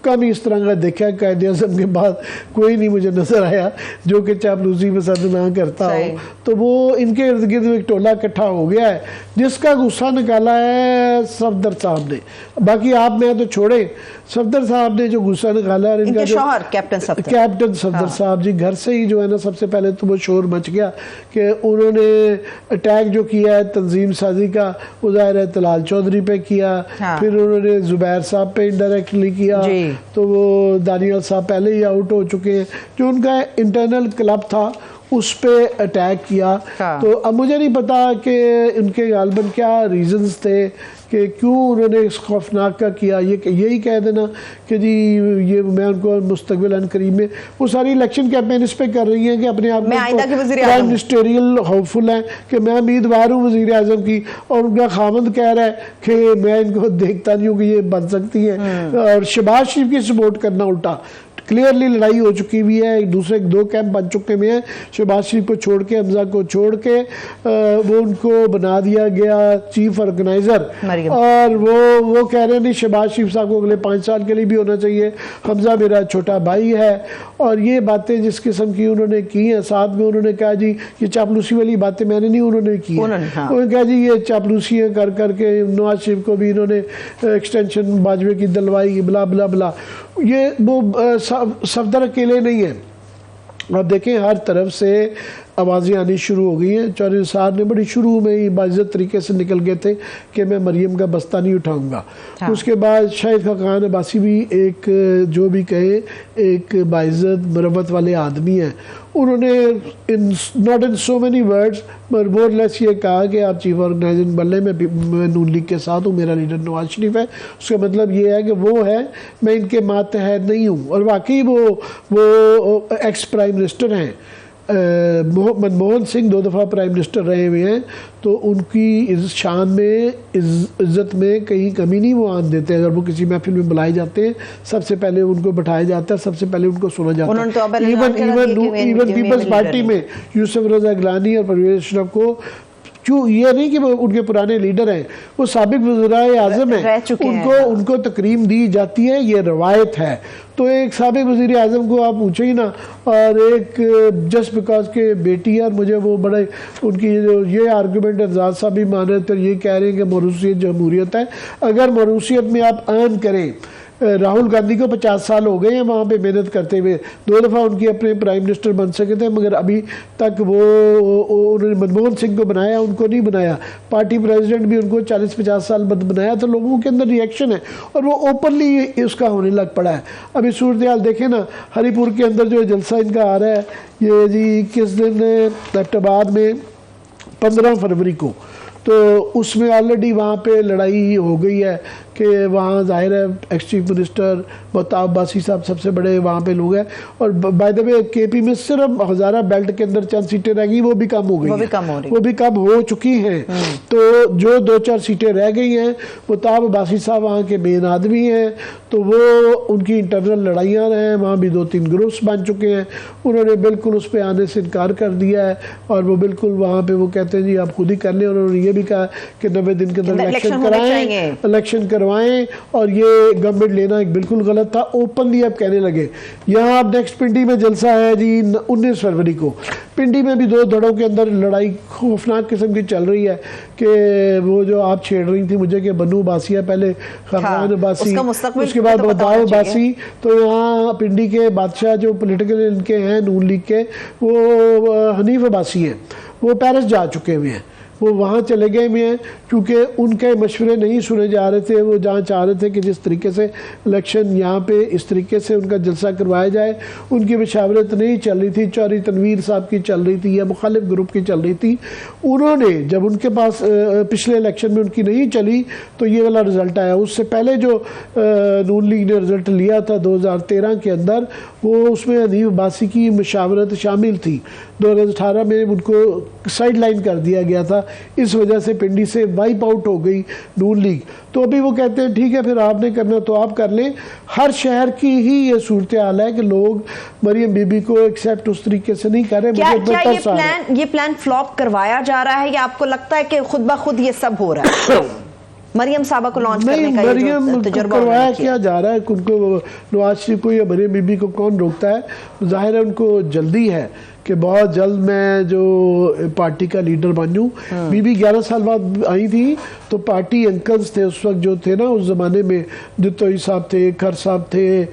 कभी इस तरह का देखा है, कायदे आज़म के बाद कोई नहीं मुझे नज़र आया जो कि चापलूसी पसंद ना करता हो। तो वो इनके इर्द गिर्द एक टोला इकट्ठा हो गया है जिसका गुस्सा निकाला है सफदर साहब ने। बाकी आप मैं तो छोड़े, सफदर साहब ने जो गुस्सा निकाला है, इनका शौहर कैप्टन सफदर साहब जी, घर से ही जो है ना, सबसे पहले तो वो शोर मच गया कि उन्होंने अटैक जो किया है तंजीम साजी का, वो ज़ाहिर है तलाल चौधरी पे किया, फिर उन्होंने जुबैर साहब पे इनडायरेक्टली किया, तो वो दानियल साहब पहले ही आउट हो चुके हैं, जो उनका इंटरनल क्लब था उस पे अटैक किया। तो अब मुझे नहीं पता कि उनके गालबन क्या रीजंस थे कि क्यों उन्होंने इस खौफनाक का किया। यही कह देना कि जी ये मैं उनको मुस्तकबिल करीब में, वो सारी इलेक्शन कैंपेन इस पे कर रही हैं कि अपने आप में प्राइम मिनिस्टेरियल होपफुल हैं कि मैं उम्मीदवार हूँ वज़ीर आज़म की, और उनका खामद कह रहा है कि मैं इनको देखता नहीं हूँ कि ये बन सकती हैं, और शहबाज शरीफ की सपोर्ट करना उल्टा। क्लियरली लड़ाई हो चुकी हुई है, एक दूसरे 2 कैंप बन चुके हुए हैं। शहबाज शरीफ को छोड़ के, हमजा को छोड़ के वो उनको बना दिया गया चीफ ऑर्गेनाइजर, और वो कह रहे हैं नहीं, शहबाज शरीफ साहब को अगले 5 साल के लिए भी होना चाहिए, हमजा मेरा छोटा भाई है। और ये बातें जिस किस्म की उन्होंने की हैं, साथ में उन्होंने कहा जी ये चापलूसी वाली बातें मैंने नहीं, उन्होंने की है। उन्होंने कहा जी ये चापलूसियाँ कर करके नवाज शरीफ को भी इन्होंने एक्सटेंशन बाजवे की दिलवाई, बला बला बला। ये वो सफदर अकेले नहीं है। अब देखें हर तरफ से आवाज़ें आनी शुरू हो गई हैं। चौधरी निसार ने बड़ी शुरू में ही बाइज़्ज़त तरीके से निकल गए थे कि मैं मरीम का बस्ता नहीं उठाऊंगा। हाँ। उसके बाद शाहिद खान अब्बासी भी एक, जो भी कहे, एक बाइज़्ज़त मरवत वाले आदमी हैं। उन्होंने not in so many words पर मोर लेस ये कहा कि आप चीफ ऑर्गेनाइजिंग बन लें, मैं नून लीग के साथ हूँ, मेरा लीडर नवाज शरीफ है। उसका मतलब ये है कि वो है, मैं इनके मातहत नहीं हूँ। और वाकई वो एक्स प्राइम मिनिस्टर हैं। मनमोहन सिंह 2 दफ़ा प्राइम मिनिस्टर रहे हुए हैं, तो उनकी इस शान में, इज़्ज़त में कहीं कमी नहीं वो आन देते। अगर वो किसी महफिल में बुलाए जाते हैं, सबसे पहले उनको बैठाया जाता है, सबसे पहले उनको सुना जाता है। इवन पीपल्स पार्टी में यूसुफ रज़ा गिलानी और परवेज़ अशरफ को, क्यों, ये नहीं कि वो उनके पुराने लीडर हैं, वो साबिक वज़ीर आज़म हैं, उनको तकरीम दी जाती है, ये रवायत है। तो एक साबिक वज़ीर आज़म को आप पूछे ही ना, और एक जस्ट बिकॉज के बेटी है। और मुझे वो बड़े उनकी जो ये आर्गूमेंट एजाज साहब भी मान रहे थे, ये कह रहे हैं कि मरूसियत जमहूरियत है। अगर मरूसियत में आप अर्न करें, राहुल गांधी को 50 साल हो गए हैं वहाँ पे मेहनत करते हुए, 2 दफ़ा उनके अपने प्राइम मिनिस्टर बन सके थे, मगर अभी तक वो उन्होंने मनमोहन सिंह को बनाया, उनको नहीं बनाया। पार्टी प्रेसिडेंट भी उनको 40-50 साल बाद बनाया। तो लोगों के अंदर रिएक्शन है और वो ओपनली उसका होने लग पड़ा है। अभी सूरत हाल देखें ना, हरीपुर के अंदर जो जलसा इनका आ रहा है, ये जी किस दिन, एबटाबाद में 15 फरवरी को, तो उसमें ऑलरेडी वहाँ पे लड़ाई हो गई है कि वहाँ जाहिर है ex chief minister Mahtab Abbasi साहब सबसे बड़े वहाँ पे लोग हैं। और बाय द वे केपी में सिर्फ हज़ारा बेल्ट के अंदर चंद सीटें रह गई, वो भी कम हो गई, वो भी कम हो चुकी हैं। तो जो 2-4 सीटें रह गई हैं, महताब अब्बासी साहब वहाँ के मेन आदमी हैं, तो वो उनकी इंटरनल लड़ाइयाँ हैं, वहाँ भी 2-3 ग्रुप्स बन चुके हैं। उन्होंने बिल्कुल उस पर आने से इनकार कर दिया है और वो बिल्कुल वहाँ पर वो कहते हैं जी आप खुद ही कर लें। और उन्होंने ये भी कहा कि 90 दिन के अंदर इलेक्शन करवाएं, और ये गवर्नमेंट लेना एक बिल्कुल गलत था। ओपनली अब कहने लगे। यहाँ अब नेक्स्ट पिंडी में जलसा है जी 19 फरवरी को। पिंडी में भी 2 धड़ों के अंदर लड़ाई खौफनाक किस्म की चल रही है कि वो जो आप छेड़ रही थी मुझे कि बन्नू बासिया, पहले खरमान अब्बासी, उसके बाद बदाव अब्बासी। तो यहाँ पिंडी के बादशाह जो पॉलिटिकल इनके हैं नून लीग के, वो हनीफ अब्बासी हैं, वो पेरिस जा चुके हुए हैं, वो वहाँ चले गए हुए हैं क्योंकि उनके मशवरे नहीं सुने जा रहे थे। वो जहाँ चाह रहे थे कि जिस तरीके से इलेक्शन यहाँ पे इस तरीके से उनका जलसा करवाया जाए, उनकी मशावरत नहीं चल रही थी, चौधरी तनवीर साहब की चल रही थी या मुखालिफ ग्रुप की चल रही थी। उन्होंने जब उनके पास पिछले इलेक्शन में उनकी नहीं चली तो ये वाला रिज़ल्ट आया। उससे पहले जो नून लीग ने रिज़ल्ट लिया था 2013 के अंदर, वो उसमें हनीफ अब्बासी की मशावरत शामिल थी। 2018 में उनको साइड लाइन कर दिया गया था, इस वजह से पिंडी से वाइप आउट हो गई नून लीग। तो अभी वो कहते हैं ठीक है फिर आपने करना तो आप कर लें। हर शहर की ही ये सूरत हाल है कि लोग मरियम बीबी को एक्सेप्ट उस तरीके से नहीं कर रहे। क्या ये प्लान फ्लॉप करवाया जा रहा है या आपको लगता है कि खुद ब खुद ये सब हो रहा है? मरियम साहबा को लॉन्च करने का मरियम करवाया क्या जा रहा है? उनको नवाज शरीफ को या मरियम बीबी को कौन रोकता है? जाहिर है उनको जल्दी है कि बहुत जल्द मैं जो पार्टी का लीडर बन जाऊँ। बीबी 11 साल बाद आई थी तो पार्टी अंकल्स थे उस वक्त जो थे ना, उस ज़माने में जितोई साहब थे, खर साहब थे,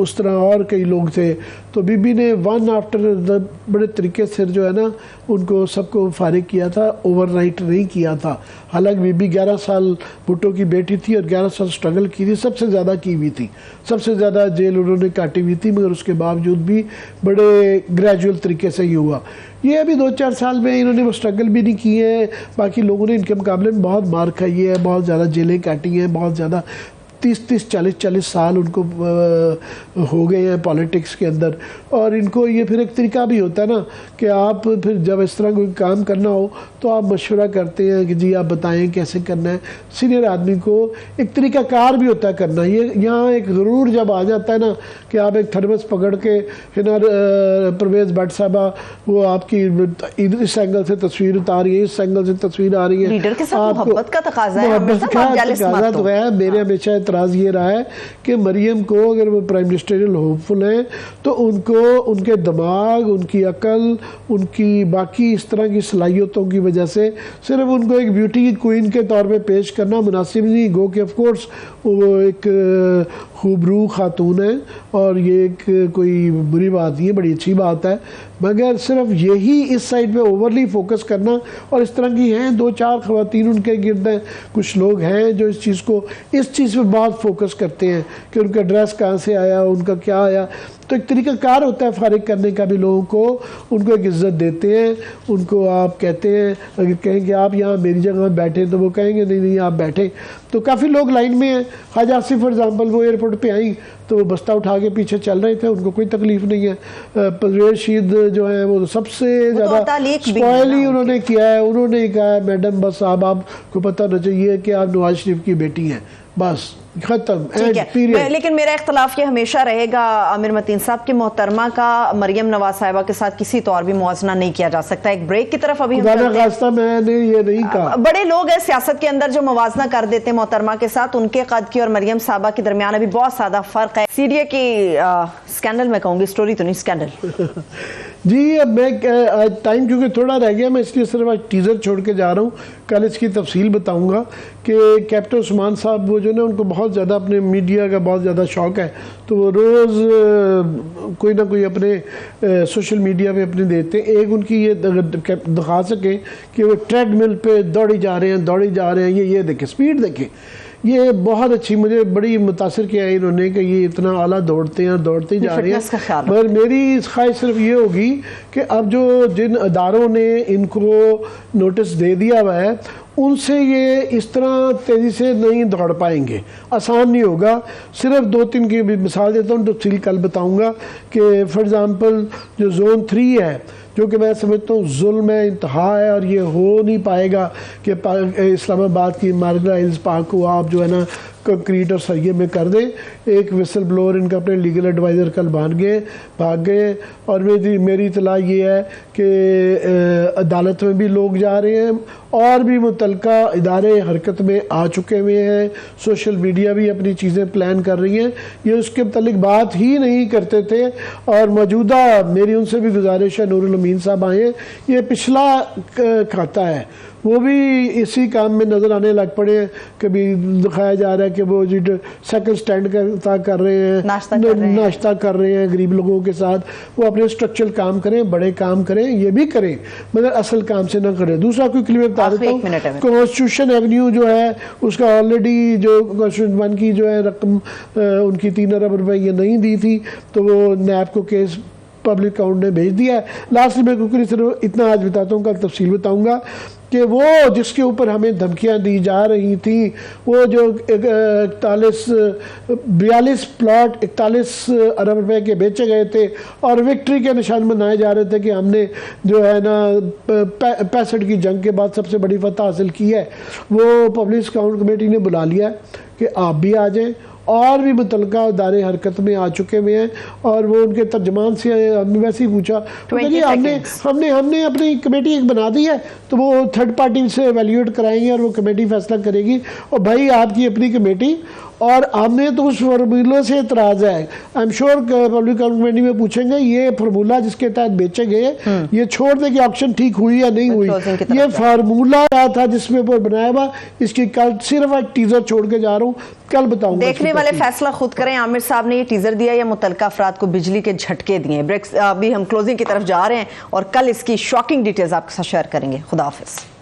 उस तरह और कई लोग थे। तो बीबी ने वन आफ्टर द बड़े तरीके से जो है ना उनको सबको फारिग किया था, ओवरनाइट नहीं किया था। हालांकि बीबी 11 साल भुट्टो की बेटी थी और 11 साल स्ट्रगल की थी, सबसे ज़्यादा की हुई थी, सबसे ज़्यादा जेल उन्होंने काटी हुई थी, मगर उसके बावजूद भी बड़े ग्रेजुअल तरीके से ही हुआ। ये अभी 2-4 साल में इन्होंने वो स्ट्रगल भी नहीं की है। बाकी लोगों ने इनके मुकाबले में बहुत मार खाई है, बहुत ज़्यादा जेलें काटी हैं, बहुत ज़्यादा 30-30, 40-40 साल उनको हो गए हैं पॉलिटिक्स के अंदर। और इनको ये फिर एक तरीका भी होता है ना कि आप फिर जब इस तरह कोई काम करना हो तो आप मशवरा करते हैं कि जी आप बताएं कैसे करना है। सीनियर आदमी को एक तरीक़ाकार भी होता है करना। ये यहाँ एक ज़रूर जब आ जाता है ना कि आप एक थर्मस पकड़ के हिना परवेज़ भट्ट साहबा वो आपकी इस एंगल से तस्वीर उतार रही है, इस एंगल से तस्वीर आ रही है। लीडर के साथ मोहब्बत का तकाज़ा है, तो है। मेरे हमेशा एतराज़ ये रहा है कि मरियम को अगर वो प्राइम मिनिस्टरियल होपफुल हैं तो उनको उनके दिमाग, उनकी अकल, उनकी बाकी इस तरह की सलाहियतों की वजह से सिर्फ उनको एक ब्यूटी क्वीन के तौर पे पेश करना मुनासिब नहीं। गो कि ऑफ कोर्स वो एक खूबरू खातून है और ये एक कोई बुरी बात नहीं है, बड़ी अच्छी बात है। मगर सिर्फ यही इस साइड पे ओवरली फोकस करना, और इस तरह की हैं 2-4 खवातीन उनके गिर्द हैं, कुछ लोग हैं जो इस चीज़ पे बहुत फोकस करते हैं कि उनका ड्रेस कहाँ से आया, उनका क्या आया। तो एक तरीक़ाकार होता है फारिग करने का भी लोगों को, उनको एक इज़्ज़त देते हैं, उनको आप कहते हैं, अगर कहें कि आप यहाँ मेरी जगह बैठे तो वो कहेंगे नहीं नहीं आप बैठे। तो काफ़ी लोग लाइन में हैं। हाज आसिफ फॉर एग्ज़ाम्पल, वो एयरपोर्ट पे आई तो वो बस्ता उठा के पीछे चल रहे थे, उनको कोई तकलीफ नहीं है। परवेज़ रशीद जो है वो सबसे ज़्यादा स्पॉइल ही उन्होंने किया है। उन्होंने कहा मैडम बस आपको पता होना चाहिए कि आप नवाज शरीफ की बेटी हैं, बस खत्म। लेकिन मेरा इख्तलाफ ये हमेशा रहेगा आमिर मतीन साहब की मोहतरमा का मरियम नवाज साहिबा के साथ किसी तौर भी मुआवजा नहीं किया जा सकता। एक ब्रेक की तरफ अभी मैंने ये नहीं कहा। बड़े लोग हैं सियासत के अंदर जो मुवाजना कर देते हैं मोहतरमा के साथ, उनके कद की और मरियम साहिबा के दरमियान अभी बहुत ज्यादा फर्क है। सीडीए की स्कैंडल मैं कहूंगी, स्टोरी तो नहीं स्कैंडल। जी अब मैं टाइम क्योंकि थोड़ा रह गया, मैं इसलिए सिर्फ आज टीज़र छोड़ के जा रहा हूँ, कल इसकी तफसील बताऊँगा कि कैप्टन उस्मान साहब वो जो ना उनको बहुत ज़्यादा अपने मीडिया का बहुत ज़्यादा शौक़ है, तो वो रोज़ कोई ना कोई अपने सोशल मीडिया पे अपने देते हैं। एक उनकी ये दिखा सकें कि वो ट्रेडमिल पे दौड़ी जा रहे हैं, ये देखें स्पीड देखें, ये बहुत अच्छी, मुझे बड़ी मुतासिर किया है इन्होंने कि ये इतना आला दौड़ते हैं और दौड़ते ही जा रहे हैं। मगर मेरी ख्वाहिश सिर्फ ये होगी कि अब जो जिन अदारों ने इनको नोटिस दे दिया हुआ है उनसे ये इस तरह तेज़ी से नहीं दौड़ पाएंगे, आसान नहीं होगा। सिर्फ 2-3 की मिसाल देता हूँ, तफसील कल बताऊँगा कि फॉर एग्ज़ाम्पल जो जोन 3 है, जो कि मैं समझता हूँ जुल्म है, इंतहा है, और ये हो नहीं पाएगा कि इस्लामाबाद की मारगला हिल्स पार्क को आप जो है ना कंक्रीट और सरिये में कर दें। एक विसल ब्लोअर इनका अपने लीगल एडवाइज़र कल भाग गए, और मेरी इतला ये है कि अदालत में भी लोग जा रहे हैं और भी मुतलका इदारे हरकत में आ चुके हुए हैं, सोशल मीडिया भी अपनी चीज़ें प्लान कर रही हैं। ये उसके मतलब बात ही नहीं करते थे, और मौजूदा मेरी उनसे भी गुजारिश है, नूरुल अमीन साहब आए, ये पिछला खाता है, वो भी इसी काम में नज़र आने लग पड़े हैं। कभी दिखाया जा रहा है कि वो जी साइकिल स्टैंड कर रहे हैं, नाश्ता कर रहे हैं गरीब लोगों के साथ। वो अपने स्ट्रक्चरल काम करें, बड़े काम करें, ये भी करें, मगर असल काम से ना करें। दूसरा कोई क्लियर बता देता हूँ, कॉन्स्टिट्यूशन एवेन्यू जो है उसका ऑलरेडी जो कॉन्स्टिट्यूशन 1 की जो है रकम उनकी 3 अरब रुपए ये नहीं दी थी, तो वो नैब को केस पब्लिक अकाउंट ने भेज दिया है। लास्ट में क्योंकि सिर्फ इतना आज बताता हूँ, कल तफसील बताऊँगा कि वो जिसके ऊपर हमें धमकियां दी जा रही थी, वो जो 42 प्लॉट 41 अरब रुपए के बेचे गए थे और विक्ट्री के निशान मनाए जा रहे थे कि हमने जो है ना 65 की जंग के बाद सबसे बड़ी फतह हासिल की है, वो पब्लिक अकाउंट कमेटी ने बुला लिया कि आप भी आ जाएं। और भी मुतलका अदारे हरकत में आ चुके हुए हैं, और वो उनके तर्जमान से हमने वैसे ही पूछा तो कि हमने अपनी कमेटी एक बना दी है, तो वो थर्ड पार्टी से एवेल्यूएट कराएंगे और वो कमेटी फैसला करेगी। और भाई आपकी अपनी कमेटी, और हमने तो उस फार्मूले से एतराज़ है। I am sure public committee में पूछेंगे ये फार्मूला जिसके तहत बेचे गए, ये छोड़ दे कि ऑक्शन ठीक हुई या नहीं हुई, ये फार्मूला क्या था जिसमें ऊपर बनाया हुआ, इसकी कल सिर्फ एक टीजर छोड़ के जा रहा हूँ, कल बताऊंगा। देखने वाले फैसला खुद करें। आमिर साहब ने ये टीजर दिया या मुतलका अफराद को बिजली के झटके दिए। ब्रेक अभी हम क्लोजिंग की तरफ जा रहे हैं और कल इसकी शॉकिंग डिटेल्स आपके साथ शेयर करेंगे। खुदा हाफिज।